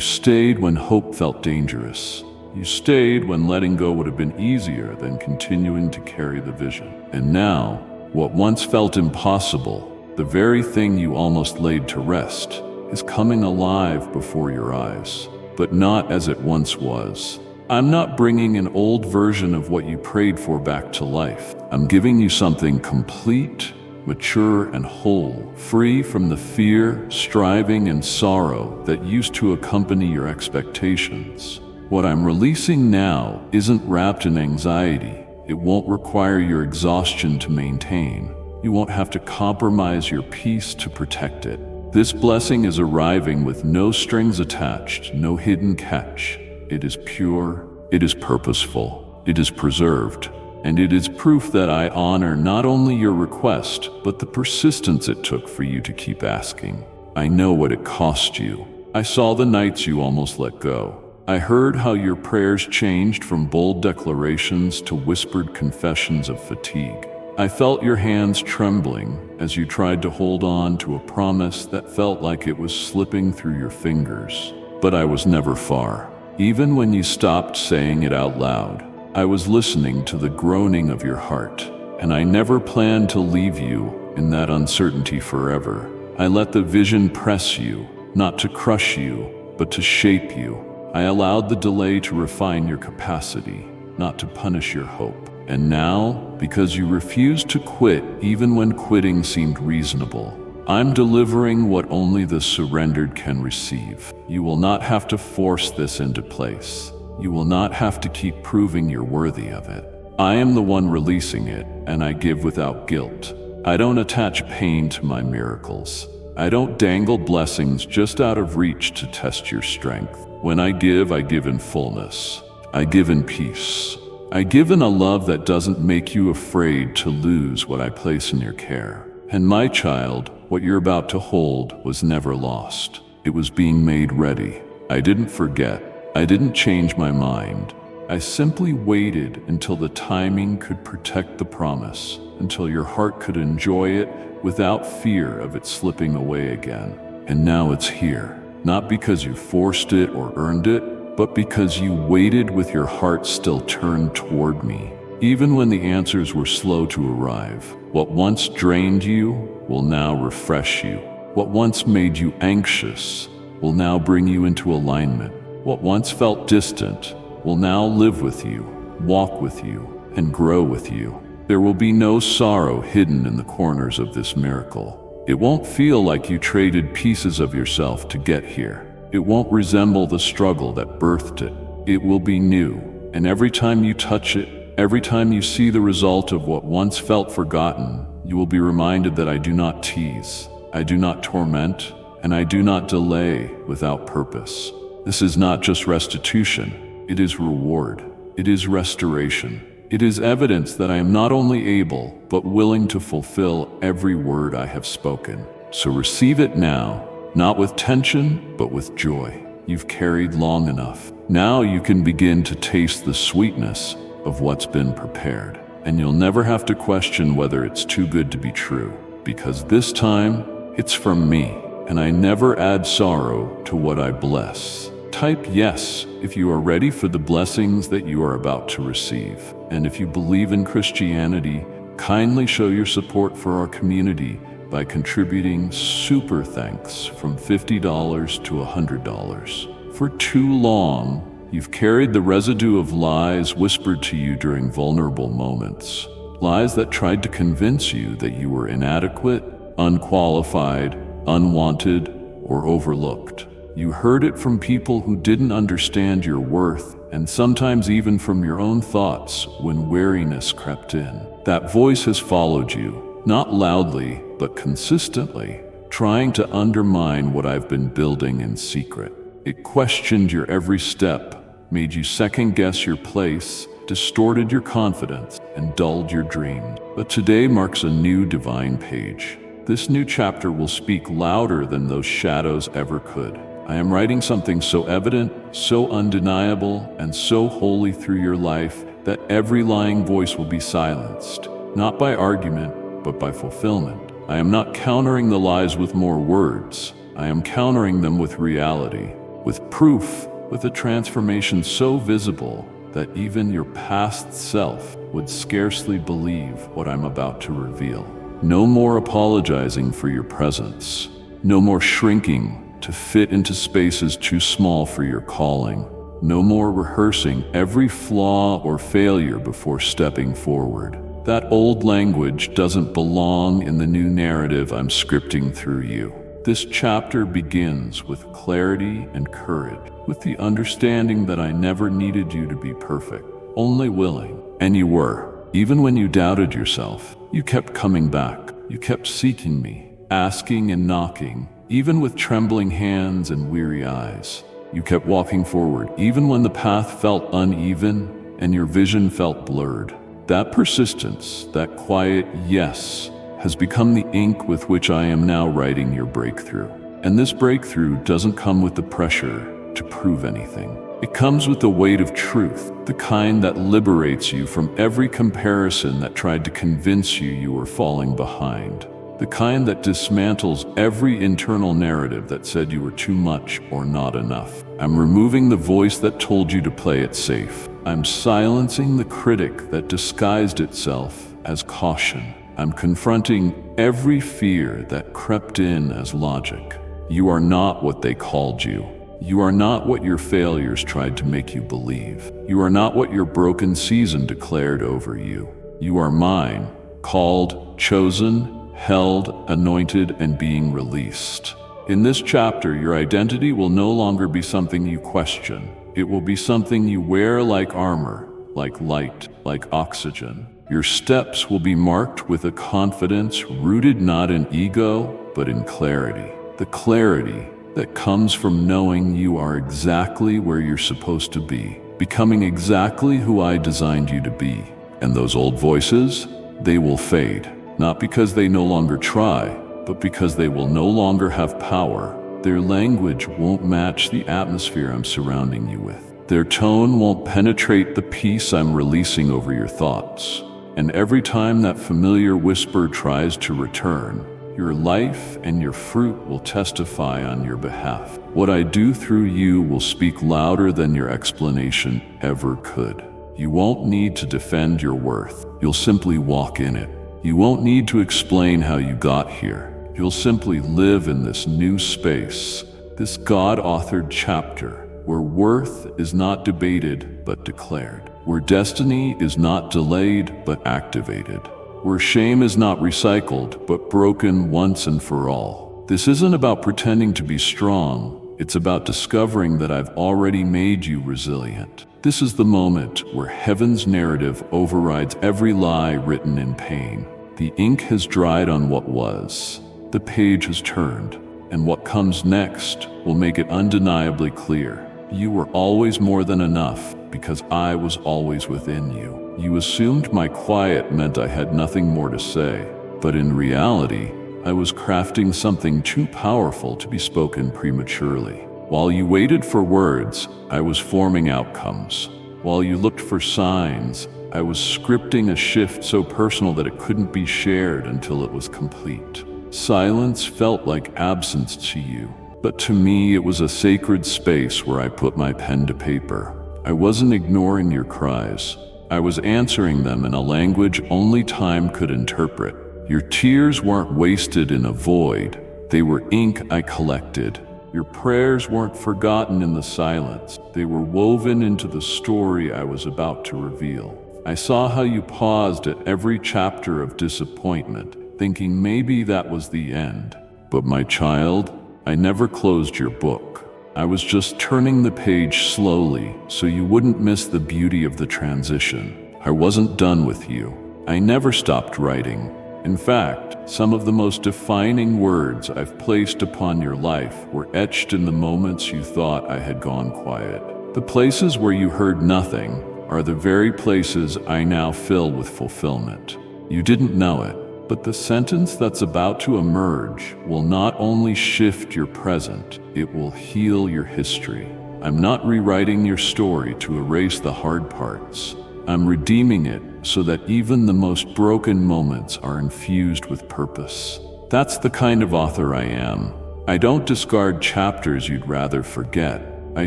stayed when hope felt dangerous. You stayed when letting go would have been easier than continuing to carry the vision. And now, what once felt impossible, the very thing you almost laid to rest, is coming alive before your eyes, but not as it once was. I'm not bringing an old version of what you prayed for back to life. I'm giving you something complete, mature, and whole, free from the fear, striving, and sorrow that used to accompany your expectations. What I'm releasing now isn't wrapped in anxiety. It won't require your exhaustion to maintain. You won't have to compromise your peace to protect it. This blessing is arriving with no strings attached, no hidden catch. It is pure, it is purposeful, it is preserved, and it is proof that I honor not only your request, but the persistence it took for you to keep asking. I know what it cost you. I saw the nights you almost let go. I heard how your prayers changed from bold declarations to whispered confessions of fatigue. I felt your hands trembling as you tried to hold on to a promise that felt like it was slipping through your fingers. But I was never far. Even when you stopped saying it out loud, I was listening to the groaning of your heart, and I never planned to leave you in that uncertainty forever. I let the vision press you, not to crush you, but to shape you. I allowed the delay to refine your capacity, not to punish your hope. And now, because you refused to quit even when quitting seemed reasonable, I'm delivering what only the surrendered can receive. You will not have to force this into place. You will not have to keep proving you're worthy of it. I am the one releasing it, and I give without guilt. I don't attach pain to my miracles. I don't dangle blessings just out of reach to test your strength. When I give in fullness. I give in peace. I give in a love that doesn't make you afraid to lose what I place in your care. And my child, what you're about to hold was never lost. It was being made ready. I didn't forget. I didn't change my mind. I simply waited until the timing could protect the promise, until your heart could enjoy it without fear of it slipping away again. And now it's here, not because you forced it or earned it, but because you waited with your heart still turned toward me. Even when the answers were slow to arrive, what once drained you will now refresh you. What once made you anxious will now bring you into alignment. What once felt distant will now live with you, walk with you, and grow with you. There will be no sorrow hidden in the corners of this miracle. It won't feel like you traded pieces of yourself to get here. It won't resemble the struggle that birthed it. It will be new, and every time you touch it, every time you see the result of what once felt forgotten, you will be reminded that I do not tease, I do not torment, and I do not delay without purpose. This is not just restitution, it is reward, it is restoration. It is evidence that I am not only able, but willing to fulfill every word I have spoken. So receive it now, not with tension, but with joy. You've carried long enough. Now you can begin to taste the sweetness of what's been prepared. And you'll never have to question whether it's too good to be true, because this time, it's from me, and I never add sorrow to what I bless. Type yes if you are ready for the blessings that you are about to receive. And if you believe in Christianity, kindly show your support for our community by contributing super thanks from $50 to $100. For too long, you've carried the residue of lies whispered to you during vulnerable moments. Lies that tried to convince you that you were inadequate, unqualified, unwanted, or overlooked. You heard it from people who didn't understand your worth, and sometimes even from your own thoughts when weariness crept in. That voice has followed you, not loudly, but consistently, trying to undermine what I've been building in secret. It questioned your every step, made you second-guess your place, distorted your confidence, and dulled your dreams. But today marks a new divine page. This new chapter will speak louder than those shadows ever could. I am writing something so evident, so undeniable, and so holy through your life that every lying voice will be silenced, not by argument, but by fulfillment. I am not countering the lies with more words. I am countering them with reality, with proof, with a transformation so visible that even your past self would scarcely believe what I'm about to reveal. No more apologizing for your presence. No more shrinking to fit into spaces too small for your calling. No more rehearsing every flaw or failure before stepping forward. That old language doesn't belong in the new narrative I'm scripting through you. This chapter begins with clarity and courage, with the understanding that I never needed you to be perfect, only willing. And you were. Even when you doubted yourself, you kept coming back. You kept seeking me, asking and knocking, even with trembling hands and weary eyes. You kept walking forward, even when the path felt uneven and your vision felt blurred. That persistence, that quiet yes, has become the ink with which I am now writing your breakthrough. And this breakthrough doesn't come with the pressure to prove anything. It comes with the weight of truth, the kind that liberates you from every comparison that tried to convince you were falling behind. The kind that dismantles every internal narrative that said you were too much or not enough. I'm removing the voice that told you to play it safe. I'm silencing the critic that disguised itself as caution. I'm confronting every fear that crept in as logic. You are not what they called you. You are not what your failures tried to make you believe. You are not what your broken season declared over you. You are mine, called, chosen, held, anointed, and being released. In this chapter, your identity will no longer be something you question. It will be something you wear like armor, like light, like oxygen. Your steps will be marked with a confidence rooted not in ego, but in clarity. The clarity that comes from knowing you are exactly where you're supposed to be, becoming exactly who I designed you to be. And those old voices, they will fade, not because they no longer try, but because they will no longer have power. Their language won't match the atmosphere I'm surrounding you with. Their tone won't penetrate the peace I'm releasing over your thoughts. And every time that familiar whisper tries to return, your life and your fruit will testify on your behalf. What I do through you will speak louder than your explanation ever could. You won't need to defend your worth. You'll simply walk in it. You won't need to explain how you got here. You'll simply live in this new space, this God-authored chapter, where worth is not debated but declared, where destiny is not delayed but activated, where shame is not recycled but broken once and for all. This isn't about pretending to be strong, it's about discovering that I've already made you resilient. This is the moment where heaven's narrative overrides every lie written in pain. The ink has dried on what was. The page has turned, and what comes next will make it undeniably clear. You were always more than enough because I was always within you. You assumed my quiet meant I had nothing more to say, but in reality, I was crafting something too powerful to be spoken prematurely. While you waited for words, I was forming outcomes. While you looked for signs, I was scripting a shift so personal that it couldn't be shared until it was complete. Silence felt like absence to you, but to me it was a sacred space where I put my pen to paper. I wasn't ignoring your cries. I was answering them in a language only time could interpret. Your tears weren't wasted in a void. They were ink I collected. Your prayers weren't forgotten in the silence. They were woven into the story I was about to reveal. I saw how you paused at every chapter of disappointment, thinking maybe that was the end. But my child, I never closed your book. I was just turning the page slowly so you wouldn't miss the beauty of the transition. I wasn't done with you. I never stopped writing. In fact, Some of the most defining words I've placed upon your life were etched in the moments you thought I had gone quiet. The places where you heard nothing are the very places I now fill with fulfillment. You didn't know it, but the sentence that's about to emerge will not only shift your present, it will heal your history. I'm not rewriting your story to erase the hard parts. I'm redeeming it so that even the most broken moments are infused with purpose. That's the kind of author I am. I don't discard chapters you'd rather forget. I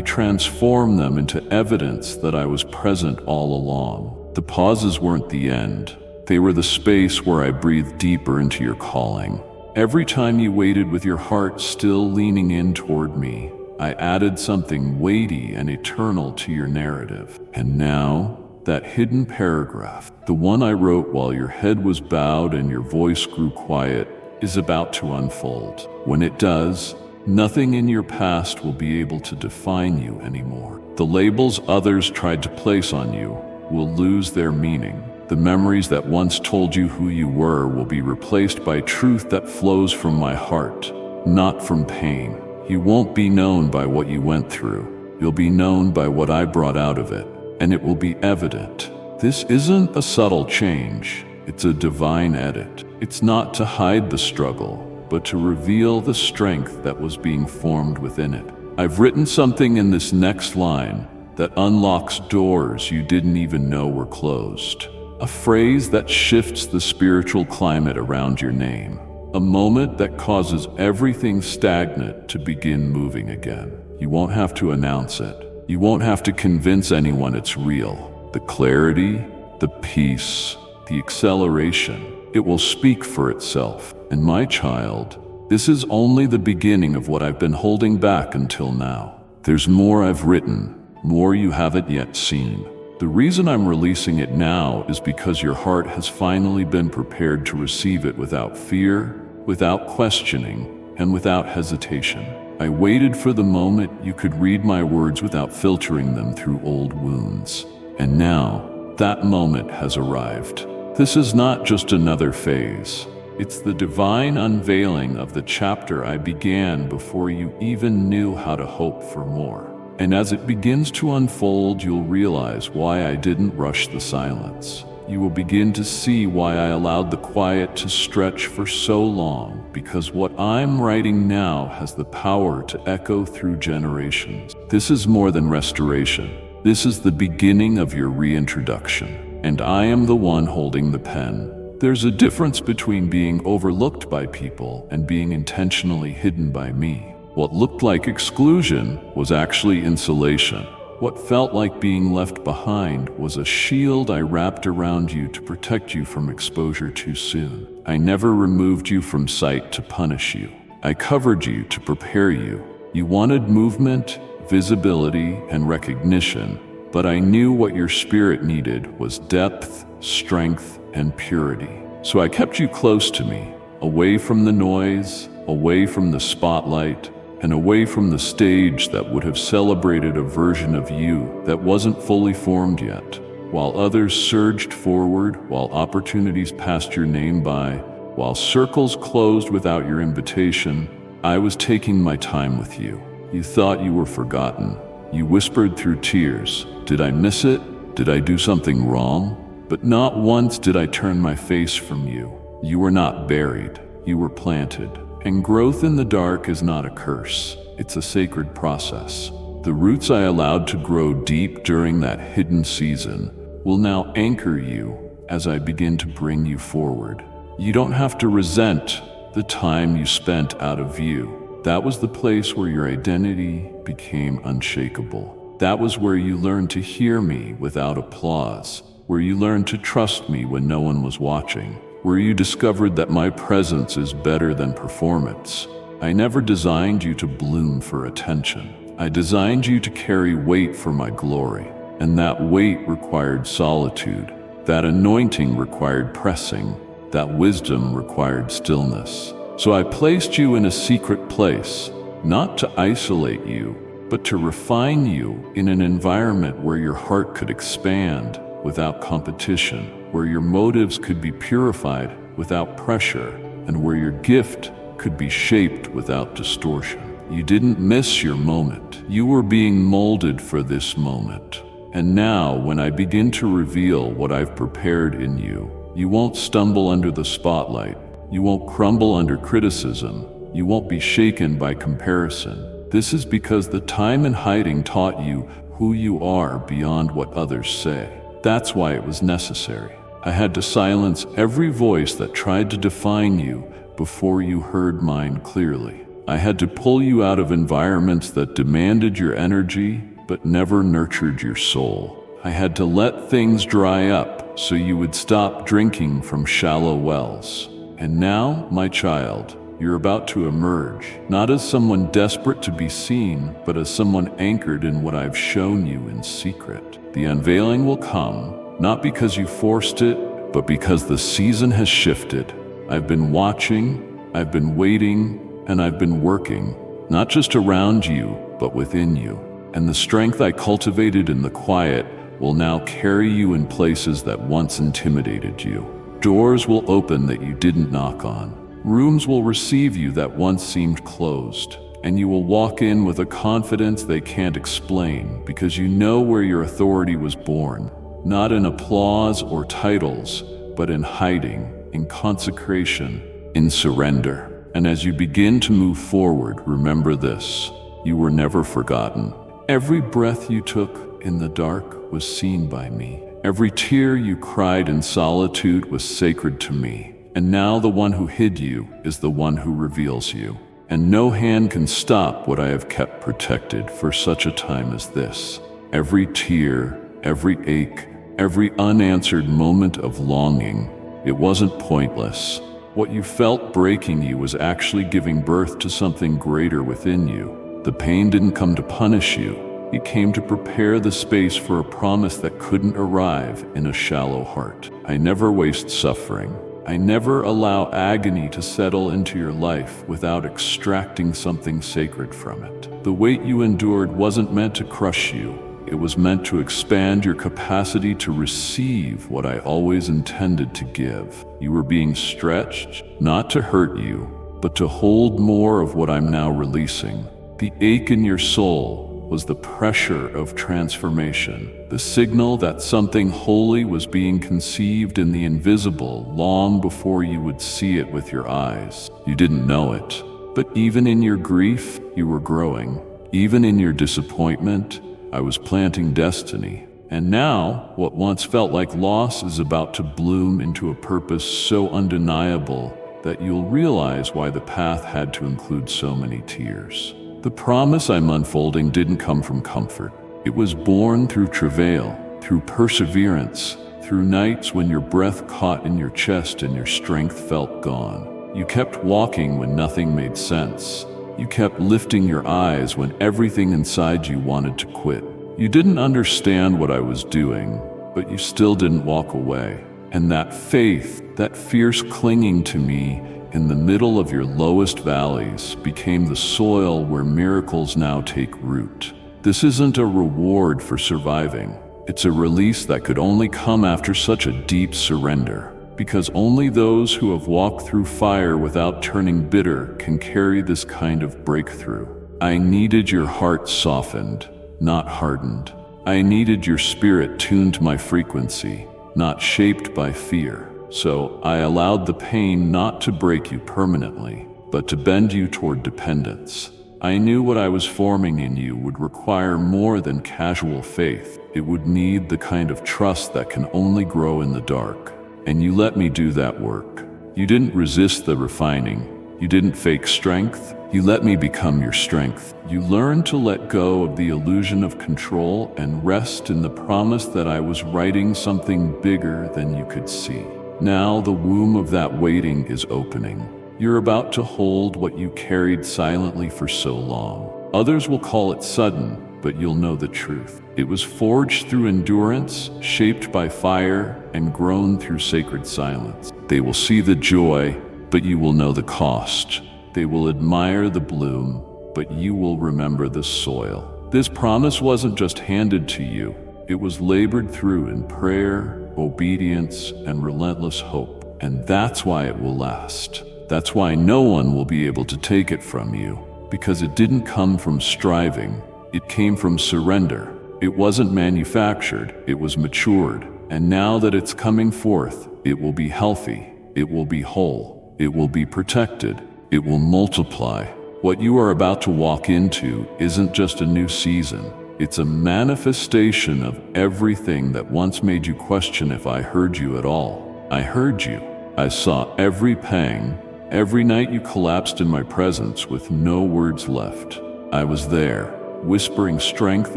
transform them into evidence that I was present all along. The pauses weren't the end. They were the space where I breathed deeper into your calling. Every time you waited with your heart still leaning in toward me, I added something weighty and eternal to your narrative. And now, that hidden paragraph, the one I wrote while your head was bowed and your voice grew quiet, is about to unfold. When it does, nothing in your past will be able to define you anymore. The labels others tried to place on you will lose their meaning. The memories that once told you who you were will be replaced by truth that flows from my heart, not from pain. You won't be known by what you went through. You'll be known by what I brought out of it, and it will be evident. This isn't a subtle change. It's a divine edit. It's not to hide the struggle, but to reveal the strength that was being formed within it. I've written something in this next line that unlocks doors you didn't even know were closed. A phrase that shifts the spiritual climate around your name. A moment that causes everything stagnant to begin moving again. You won't have to announce it. You won't have to convince anyone it's real. The clarity, the peace, the acceleration, it will speak for itself. And my child, this is only the beginning of what I've been holding back until now. There's more I've written, more you haven't yet seen. The reason I'm releasing it now is because your heart has finally been prepared to receive it without fear, without questioning, and without hesitation. I waited for the moment you could read my words without filtering them through old wounds. And now, that moment has arrived. This is not just another phase. It's the divine unveiling of the chapter I began before you even knew how to hope for more. And as it begins to unfold, you'll realize why I didn't rush the silence. You will begin to see why I allowed the quiet to stretch for so long, because what I'm writing now has the power to echo through generations. This is more than restoration. This is the beginning of your reintroduction, and I am the one holding the pen. There's a difference between being overlooked by people and being intentionally hidden by me. What looked like exclusion was actually insulation. What felt like being left behind was a shield I wrapped around you to protect you from exposure too soon. I never removed you from sight to punish you. I covered you to prepare you. You wanted movement, visibility, and recognition, but I knew what your spirit needed was depth, strength, and purity. So I kept you close to me, away from the noise, away from the spotlight, and away from the stage that would have celebrated a version of you that wasn't fully formed yet. While others surged forward, while opportunities passed your name by, while circles closed without your invitation, I was taking my time with you. You thought you were forgotten. You whispered through tears, "Did I miss it? Did I do something wrong?" But not once did I turn my face from you. You were not buried. You were planted. And growth in the dark is not a curse. It's a sacred process. The roots I allowed to grow deep during that hidden season will now anchor you as I begin to bring you forward. You don't have to resent the time you spent out of view. That was the place where your identity became unshakable. That was where you learned to hear me without applause, where you learned to trust me when no one was watching, where you discovered that my presence is better than performance. I never designed you to bloom for attention. I designed you to carry weight for my glory, and that weight required solitude. That anointing required pressing. That wisdom required stillness. So I placed you in a secret place, not to isolate you, but to refine you in an environment where your heart could expand without competition, where your motives could be purified without pressure, and where your gift could be shaped without distortion. You didn't miss your moment. You were being molded for this moment. And now, when I begin to reveal what I've prepared in you, you won't stumble under the spotlight. You won't crumble under criticism. You won't be shaken by comparison. This is because the time in hiding taught you who you are beyond what others say. That's why it was necessary. I had to silence every voice that tried to define you before you heard mine clearly. I had to pull you out of environments that demanded your energy but never nurtured your soul. I had to let things dry up so you would stop drinking from shallow wells. And now, my child, you're about to emerge, not as someone desperate to be seen, but as someone anchored in what I've shown you in secret. The unveiling will come, not because you forced it, but because the season has shifted. I've been watching, I've been waiting, and I've been working, not just around you, but within you. And the strength I cultivated in the quiet will now carry you in places that once intimidated you. Doors will open that you didn't knock on. Rooms will receive you that once seemed closed. And you will walk in with a confidence they can't explain because you know where your authority was born, not in applause or titles, but in hiding, in consecration, in surrender. And as you begin to move forward, remember this: you were never forgotten. Every breath you took in the dark was seen by me. Every tear you cried in solitude was sacred to me. And now the one who hid you is the one who reveals you. And no hand can stop what I have kept protected for such a time as this. Every tear, every ache, every unanswered moment of longing, it wasn't pointless. What you felt breaking you was actually giving birth to something greater within you. The pain didn't come to punish you. It came to prepare the space for a promise that couldn't arrive in a shallow heart. I never waste suffering. I never allow agony to settle into your life without extracting something sacred from it. The weight you endured wasn't meant to crush you. It was meant to expand your capacity to receive what I always intended to give. You were being stretched, not to hurt you, but to hold more of what I'm now releasing. The ache in your soul was the pressure of transformation, the signal that something holy was being conceived in the invisible long before you would see it with your eyes. You didn't know it, but even in your grief, you were growing. Even in your disappointment, I was planting destiny. And now, what once felt like loss is about to bloom into a purpose so undeniable that you'll realize why the path had to include so many tears. The promise I'm unfolding didn't come from comfort. It was born through travail, through perseverance, through nights when your breath caught in your chest and your strength felt gone. You kept walking when nothing made sense. You kept lifting your eyes when everything inside you wanted to quit. You didn't understand what I was doing, but you still didn't walk away. And that faith, that fierce clinging to me, in the middle of your lowest valleys became the soil where miracles now take root. This isn't a reward for surviving. It's a release that could only come after such a deep surrender, because only those who have walked through fire without turning bitter can carry this kind of breakthrough. I needed your heart softened, not hardened. I needed your spirit tuned to my frequency, not shaped by fear. So I allowed the pain not to break you permanently, but to bend you toward dependence. I knew what I was forming in you would require more than casual faith. It would need the kind of trust that can only grow in the dark. And you let me do that work. You didn't resist the refining. You didn't fake strength. You let me become your strength. You learned to let go of the illusion of control and rest in the promise that I was writing something bigger than you could see. Now the womb of that waiting is opening. You're about to hold what you carried silently for so long. Others will call it sudden, but you'll know the truth. It was forged through endurance, shaped by fire, and grown through sacred silence. They will see the joy, but you will know the cost. They will admire the bloom, but you will remember the soil. This promise wasn't just handed to you. It was labored through in prayer, obedience, and relentless hope. And that's why it will last. That's why no one will be able to take it from you, because it didn't come from striving, it came from surrender. It wasn't manufactured, it was matured. And now that it's coming forth, it will be healthy, it will be whole, it will be protected, it will multiply. What you are about to walk into isn't just a new season. It's a manifestation of everything that once made you question if I heard you at all. I heard you. I saw every pang, every night you collapsed in my presence with no words left. I was there, whispering strength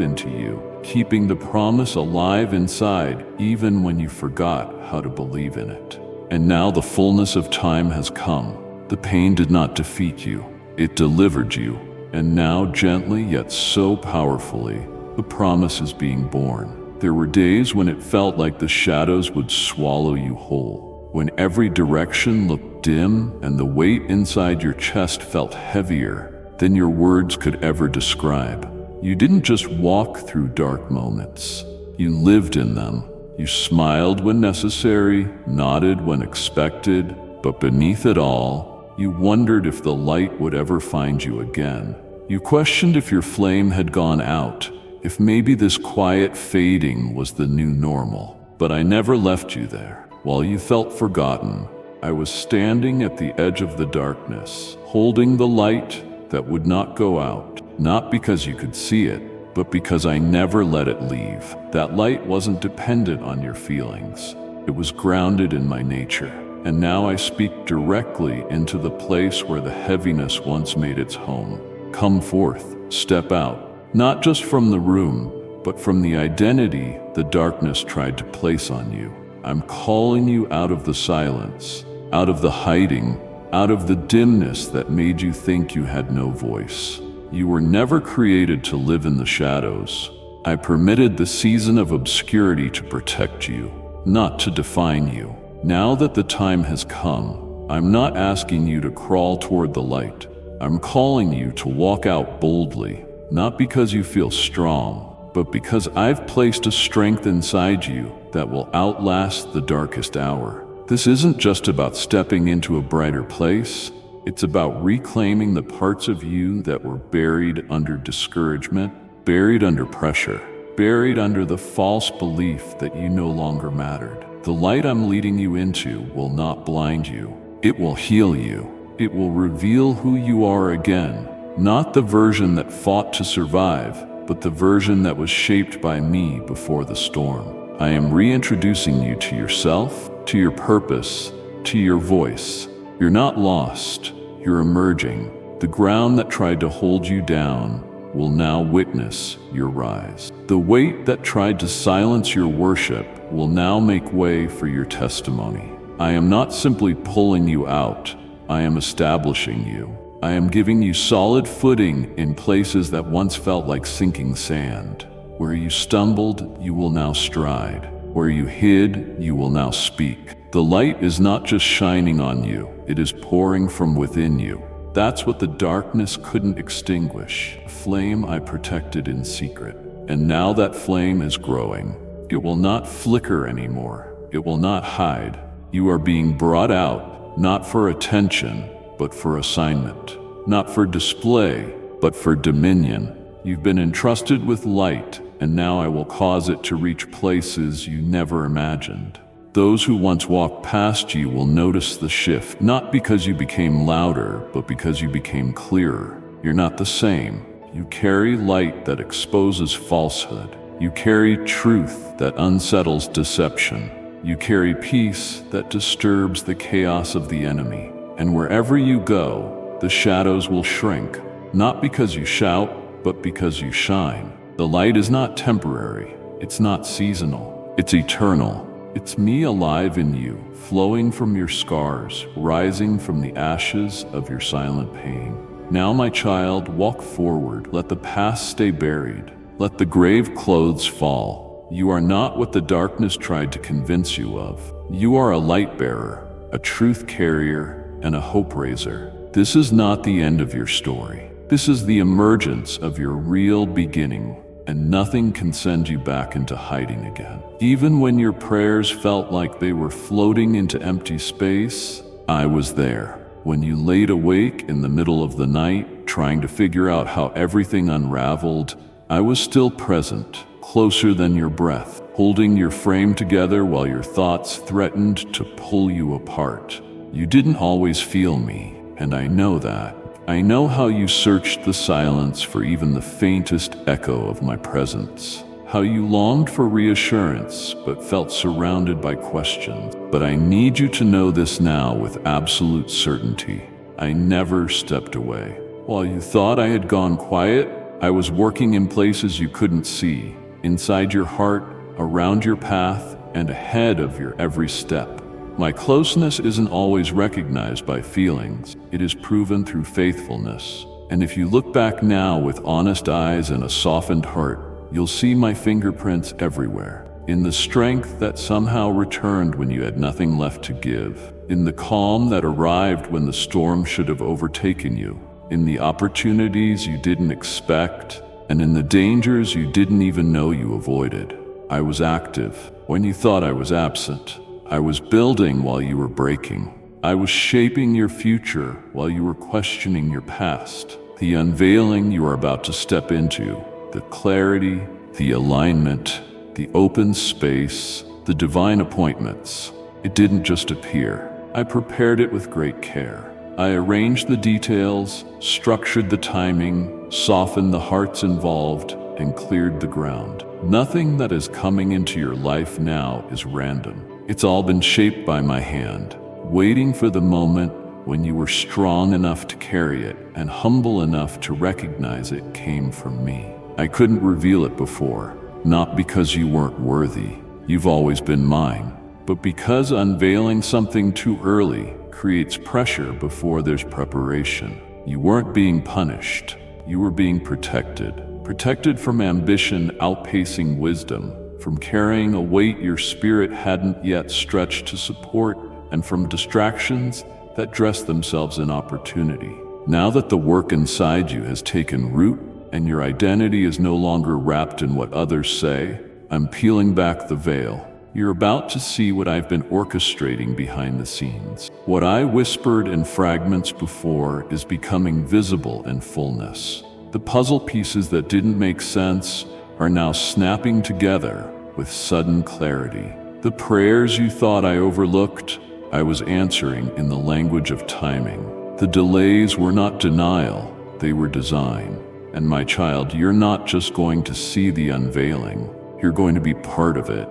into you, keeping the promise alive inside even when you forgot how to believe in it. And now the fullness of time has come. The pain did not defeat you. It delivered you, and now gently yet so powerfully, the promise is being born. There were days when it felt like the shadows would swallow you whole, when every direction looked dim and the weight inside your chest felt heavier than your words could ever describe. You didn't just walk through dark moments, you lived in them. You smiled when necessary, nodded when expected, but beneath it all, you wondered if the light would ever find you again. You questioned if your flame had gone out, if maybe this quiet fading was the new normal. But I never left you there. While you felt forgotten, I was standing at the edge of the darkness, holding the light that would not go out, not because you could see it, but because I never let it leave. That light wasn't dependent on your feelings. It was grounded in my nature. And now I speak directly into the place where the heaviness once made its home. Come forth, step out, not just from the room, but from the identity the darkness tried to place on you. I'm calling you out of the silence, out of the hiding, out of the dimness that made you think you had no voice. You were never created to live in the shadows. I permitted the season of obscurity to protect you, not to define you. Now that the time has come, I'm not asking you to crawl toward the light. I'm calling you to walk out boldly, not because you feel strong, but because I've placed a strength inside you that will outlast the darkest hour. This isn't just about stepping into a brighter place. It's about reclaiming the parts of you that were buried under discouragement, buried under pressure, buried under the false belief that you no longer mattered. The light I'm leading you into will not blind you. It will heal you. It will reveal who you are again, not the version that fought to survive, but the version that was shaped by me before the storm. I am reintroducing you to yourself, to your purpose, to your voice. You're not lost. You're emerging. The ground that tried to hold you down will now witness your rise. The weight that tried to silence your worship will now make way for your testimony. I am not simply pulling you out, I am establishing you. I am giving you solid footing in places that once felt like sinking sand. Where you stumbled, you will now stride. Where you hid, you will now speak. The light is not just shining on you, it is pouring from within you. That's what the darkness couldn't extinguish, a flame I protected in secret. And now that flame is growing. It will not flicker anymore. It will not hide. You are being brought out, not for attention, but for assignment. Not for display, but for dominion. You've been entrusted with light, and now I will cause it to reach places you never imagined. Those who once walked past you will notice the shift, not because you became louder, but because you became clearer. You're not the same. You carry light that exposes falsehood. You carry truth that unsettles deception. You carry peace that disturbs the chaos of the enemy. And wherever you go, the shadows will shrink, not because you shout, but because you shine. The light is not temporary. It's not seasonal. It's eternal. It's me alive in you, flowing from your scars, rising from the ashes of your silent pain. Now, my child, walk forward. Let the past stay buried. Let the grave clothes fall. You are not what the darkness tried to convince you of. You are a light bearer, a truth carrier, and a hope raiser. This is not the end of your story. This is the emergence of your real beginning. And nothing can send you back into hiding again. Even when your prayers felt like they were floating into empty space, I was there. when you laid awake in the middle of the night, trying to figure out how everything unraveled, I was still present, closer than your breath, holding your frame together while your thoughts threatened to pull you apart. You didn't always feel me, and I know that. I know how you searched the silence for even the faintest echo of my presence. How you longed for reassurance, but felt surrounded by questions. But I need you to know this now with absolute certainty. I never stepped away. While you thought I had gone quiet, I was working in places you couldn't see, inside your heart, around your path, and ahead of your every step. My closeness isn't always recognized by feelings. It is proven through faithfulness. And if you look back now with honest eyes and a softened heart, you'll see my fingerprints everywhere. In the strength that somehow returned when you had nothing left to give. In the calm that arrived when the storm should have overtaken you. In the opportunities you didn't expect, and in the dangers you didn't even know you avoided. I was active when you thought I was absent. I was building while you were breaking. I was shaping your future while you were questioning your past. The unveiling you are about to step into, the clarity, the alignment, the open space, the divine appointments. It didn't just appear. I prepared it with great care. I arranged the details, structured the timing, softened the hearts involved, and cleared the ground. Nothing that is coming into your life now is random. It's all been shaped by my hand, waiting for the moment when you were strong enough to carry it and humble enough to recognize it came from me. I couldn't reveal it before, not because you weren't worthy. You've always been mine. But because unveiling something too early creates pressure before there's preparation. You weren't being punished. You were being protected. Protected from ambition outpacing wisdom, from carrying a weight your spirit hadn't yet stretched to support, and from distractions that dress themselves in opportunity. Now that the work inside you has taken root and your identity is no longer wrapped in what others say, I'm peeling back the veil. You're about to see what I've been orchestrating behind the scenes. What I whispered in fragments before is becoming visible in fullness. The puzzle pieces that didn't make sense are now snapping together with sudden clarity. The prayers you thought I overlooked, I was answering in the language of timing. The delays were not denial, they were design. And my child, you're not just going to see the unveiling, you're going to be part of it.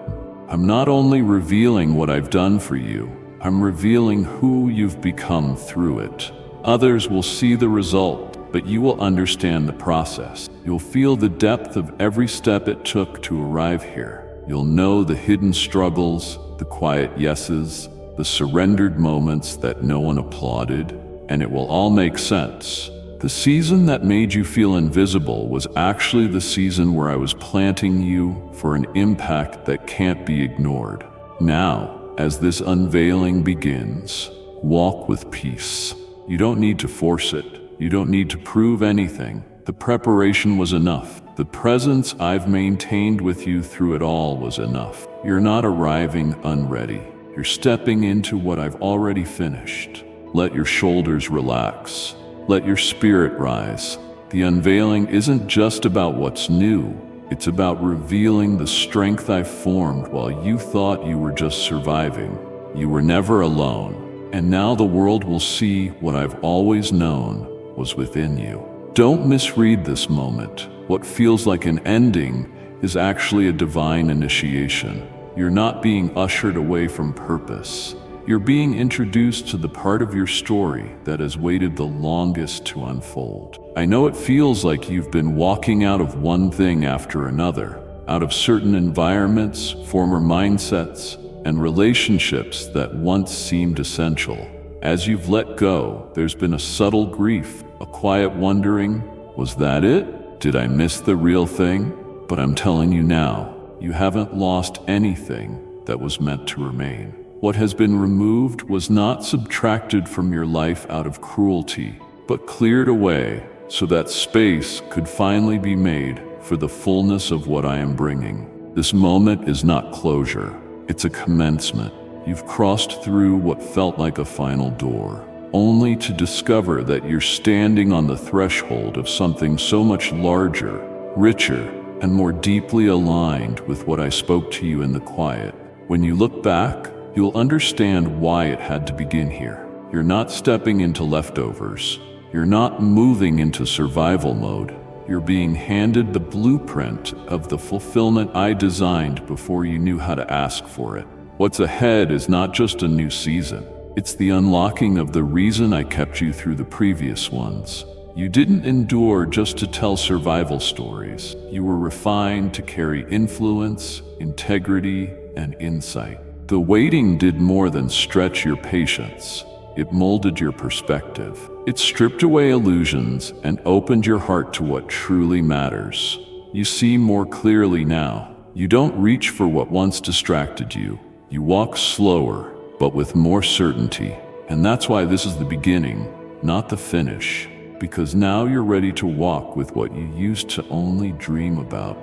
I'm not only revealing what I've done for you, I'm revealing who you've become through it. Others will see the result, but you will understand the process. You'll feel the depth of every step it took to arrive here. You'll know the hidden struggles, the quiet yeses, the surrendered moments that no one applauded, and it will all make sense. The season that made you feel invisible was actually the season where I was planting you for an impact that can't be ignored. Now, as this unveiling begins, walk with peace. You don't need to force it. You don't need to prove anything. The preparation was enough. The presence I've maintained with you through it all was enough. You're not arriving unready. You're stepping into what I've already finished. Let your shoulders relax. Let your spirit rise. The unveiling isn't just about what's new. It's about revealing the strength I've formed while you thought you were just surviving. You were never alone. And now the world will see what I've always known was within you. Don't misread this moment. What feels like an ending is actually a divine initiation. You're not being ushered away from purpose. You're being introduced to the part of your story that has waited the longest to unfold. I know it feels like you've been walking out of one thing after another, out of certain environments, former mindsets, and relationships that once seemed essential. As you've let go, there's been a subtle grief, a quiet wondering, was that it? Did I miss the real thing? But I'm telling you now, you haven't lost anything that was meant to remain. What has been removed was not subtracted from your life out of cruelty, but cleared away so that space could finally be made for the fullness of what I am bringing. This moment is not closure, it's a commencement. You've crossed through what felt like a final door. only to discover that you're standing on the threshold of something so much larger, richer, and more deeply aligned with what I spoke to you in the quiet. When you look back, you'll understand why it had to begin here. You're not stepping into leftovers. You're not moving into survival mode. You're being handed the blueprint of the fulfillment I designed before you knew how to ask for it. What's ahead is not just a new season. It's the unlocking of the reason I kept you through the previous ones. You didn't endure just to tell survival stories. You were refined to carry influence, integrity, and insight. The waiting did more than stretch your patience. It molded your perspective. It stripped away illusions and opened your heart to what truly matters. You see more clearly now. You don't reach for what once distracted you. You walk slower, but with more certainty. And that's why this is the beginning, not the finish. Because now you're ready to walk with what you used to only dream about.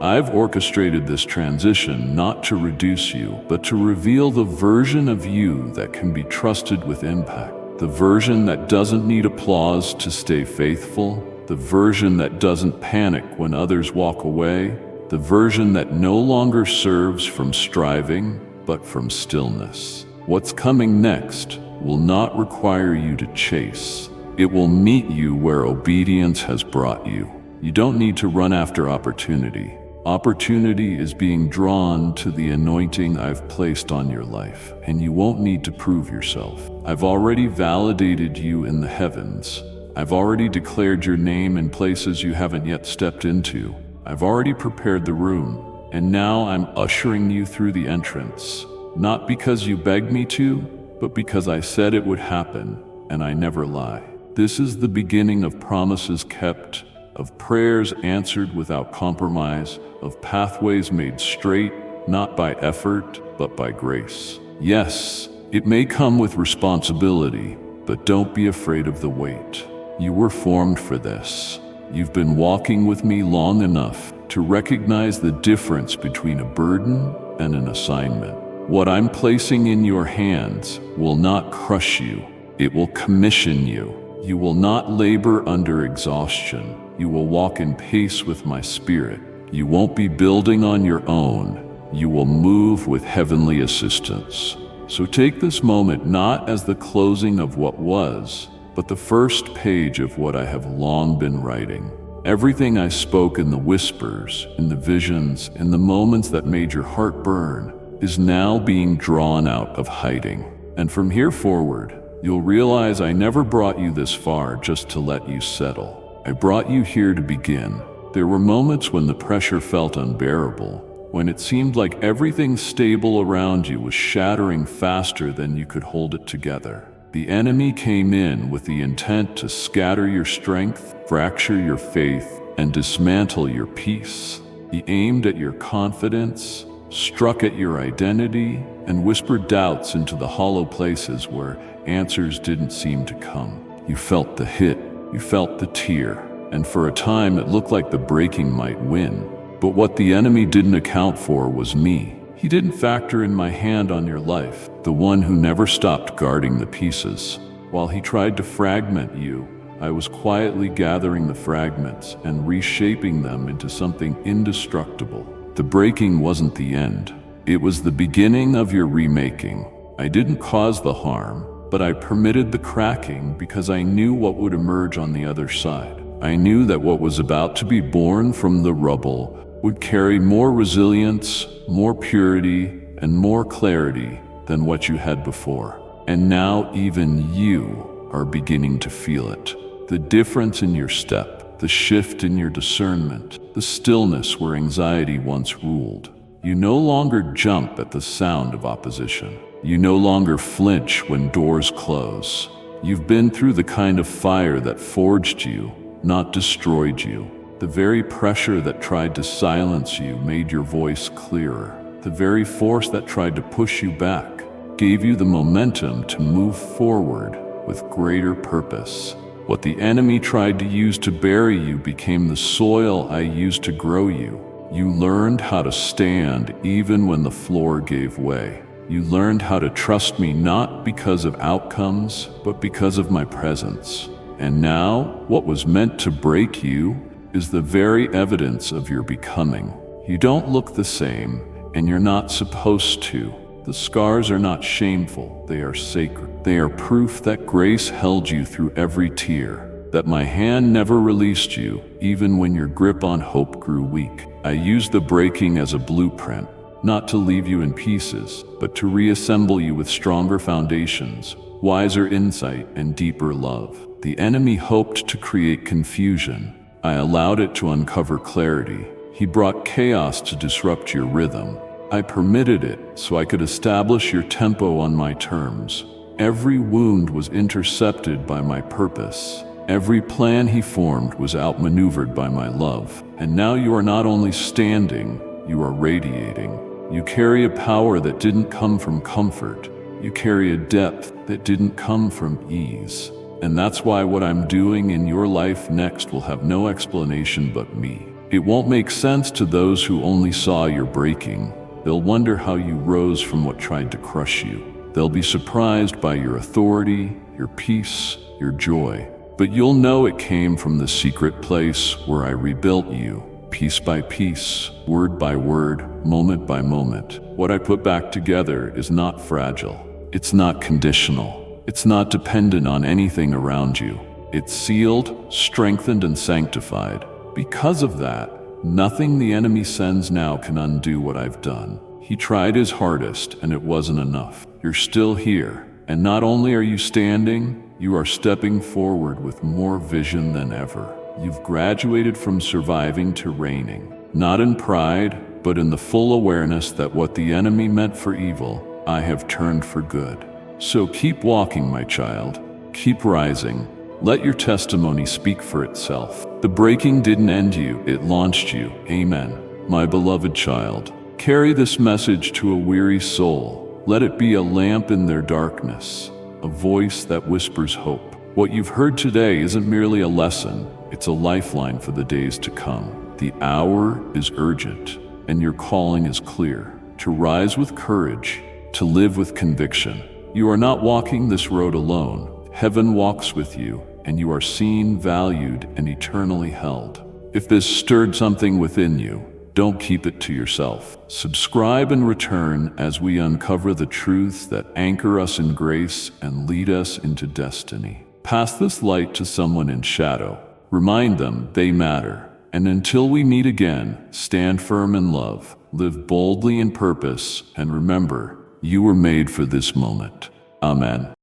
I've orchestrated this transition not to reduce you, but to reveal the version of you that can be trusted with impact. The version that doesn't need applause to stay faithful. The version that doesn't panic when others walk away. The version that no longer serves from striving, but from stillness. What's coming next will not require you to chase. It will meet you where obedience has brought you. You don't need to run after opportunity. Opportunity is being drawn to the anointing I've placed on your life, and you won't need to prove yourself. I've already validated you in the heavens. I've already declared your name in places you haven't yet stepped into. I've already prepared the room, and now I'm ushering you through the entrance. Not because you begged me to, but because I said it would happen, and I never lie. This is the beginning of promises kept, of prayers answered without compromise, of pathways made straight, not by effort, but by grace. Yes, it may come with responsibility, but don't be afraid of the weight. You were formed for this. You've been walking with me long enough to recognize the difference between a burden and an assignment. What I'm placing in your hands will not crush you. It will commission you. You will not labor under exhaustion. You will walk in pace with my spirit. You won't be building on your own. You will move with heavenly assistance. So take this moment not as the closing of what was, but the first page of what I have long been writing. Everything I spoke in the whispers, in the visions, in the moments that made your heart burn, is now being drawn out of hiding. And from here forward, you'll realize I never brought you this far just to let you settle. I brought you here to begin. There were moments when the pressure felt unbearable, when it seemed like everything stable around you was shattering faster than you could hold it together. The enemy came in with the intent to scatter your strength, fracture your faith, and dismantle your peace. He aimed at your confidence, struck at your identity, and whispered doubts into the hollow places where answers didn't seem to come. You felt the hit, you felt the tear, and for a time it looked like the breaking might win. But what the enemy didn't account for was me. He didn't factor in my hand on your life, the one who never stopped guarding the pieces. While he tried to fragment you, I was quietly gathering the fragments and reshaping them into something indestructible. The breaking wasn't the end. It was the beginning of your remaking. I didn't cause the harm, but I permitted the cracking because I knew what would emerge on the other side. I knew that what was about to be born from the rubble would carry more resilience, more purity, and more clarity than what you had before. And now even you are beginning to feel it. The difference in your step, the shift in your discernment, the stillness where anxiety once ruled. You no longer jump at the sound of opposition. You no longer flinch when doors close. You've been through the kind of fire that forged you, not destroyed you. The very pressure that tried to silence you made your voice clearer. The very force that tried to push you back gave you the momentum to move forward with greater purpose. What the enemy tried to use to bury you became the soil I used to grow you. You learned how to stand even when the floor gave way. You learned how to trust me not because of outcomes, but because of my presence. And now, what was meant to break you is the very evidence of your becoming. You don't look the same, and you're not supposed to. The scars are not shameful, they are sacred. They are proof that grace held you through every tear, that my hand never released you, even when your grip on hope grew weak. I used the breaking as a blueprint, not to leave you in pieces, but to reassemble you with stronger foundations, wiser insight, and deeper love. The enemy hoped to create confusion. I allowed it to uncover clarity. He brought chaos to disrupt your rhythm. I permitted it so I could establish your tempo on my terms. Every wound was intercepted by my purpose. Every plan he formed was outmaneuvered by my love. And now you are not only standing, you are radiating. You carry a power that didn't come from comfort. You carry a depth that didn't come from ease. And that's why what I'm doing in your life next will have no explanation but me. It won't make sense to those who only saw your breaking. They'll wonder how you rose from what tried to crush you. They'll be surprised by your authority, your peace, your joy. But you'll know it came from the secret place where I rebuilt you, piece by piece, word by word, moment by moment. What I put back together is not fragile. It's not conditional. It's not dependent on anything around you. It's sealed, strengthened, and sanctified. Because of that, nothing the enemy sends now can undo what I've done. He tried his hardest, and it wasn't enough. You're still here. And not only are you standing, you are stepping forward with more vision than ever. You've graduated from surviving to reigning, not in pride, but in the full awareness that what the enemy meant for evil, I have turned for good. So keep walking, my child. Keep rising. Let your testimony speak for itself. The breaking didn't end you, it launched you. Amen. My beloved child, carry this message to a weary soul. Let it be a lamp in their darkness, a voice that whispers hope. What you've heard today isn't merely a lesson, it's a lifeline for the days to come. The hour is urgent, and your calling is clear. To rise with courage, to live with conviction. You are not walking this road alone. Heaven walks with you, and you are seen, valued, and eternally held. If this stirred something within you, don't keep it to yourself. Subscribe and return as we uncover the truths that anchor us in grace and lead us into destiny. Pass this light to someone in shadow. Remind them they matter. And until we meet again, stand firm in love, live boldly in purpose, and remember, you were made for this moment. Amen.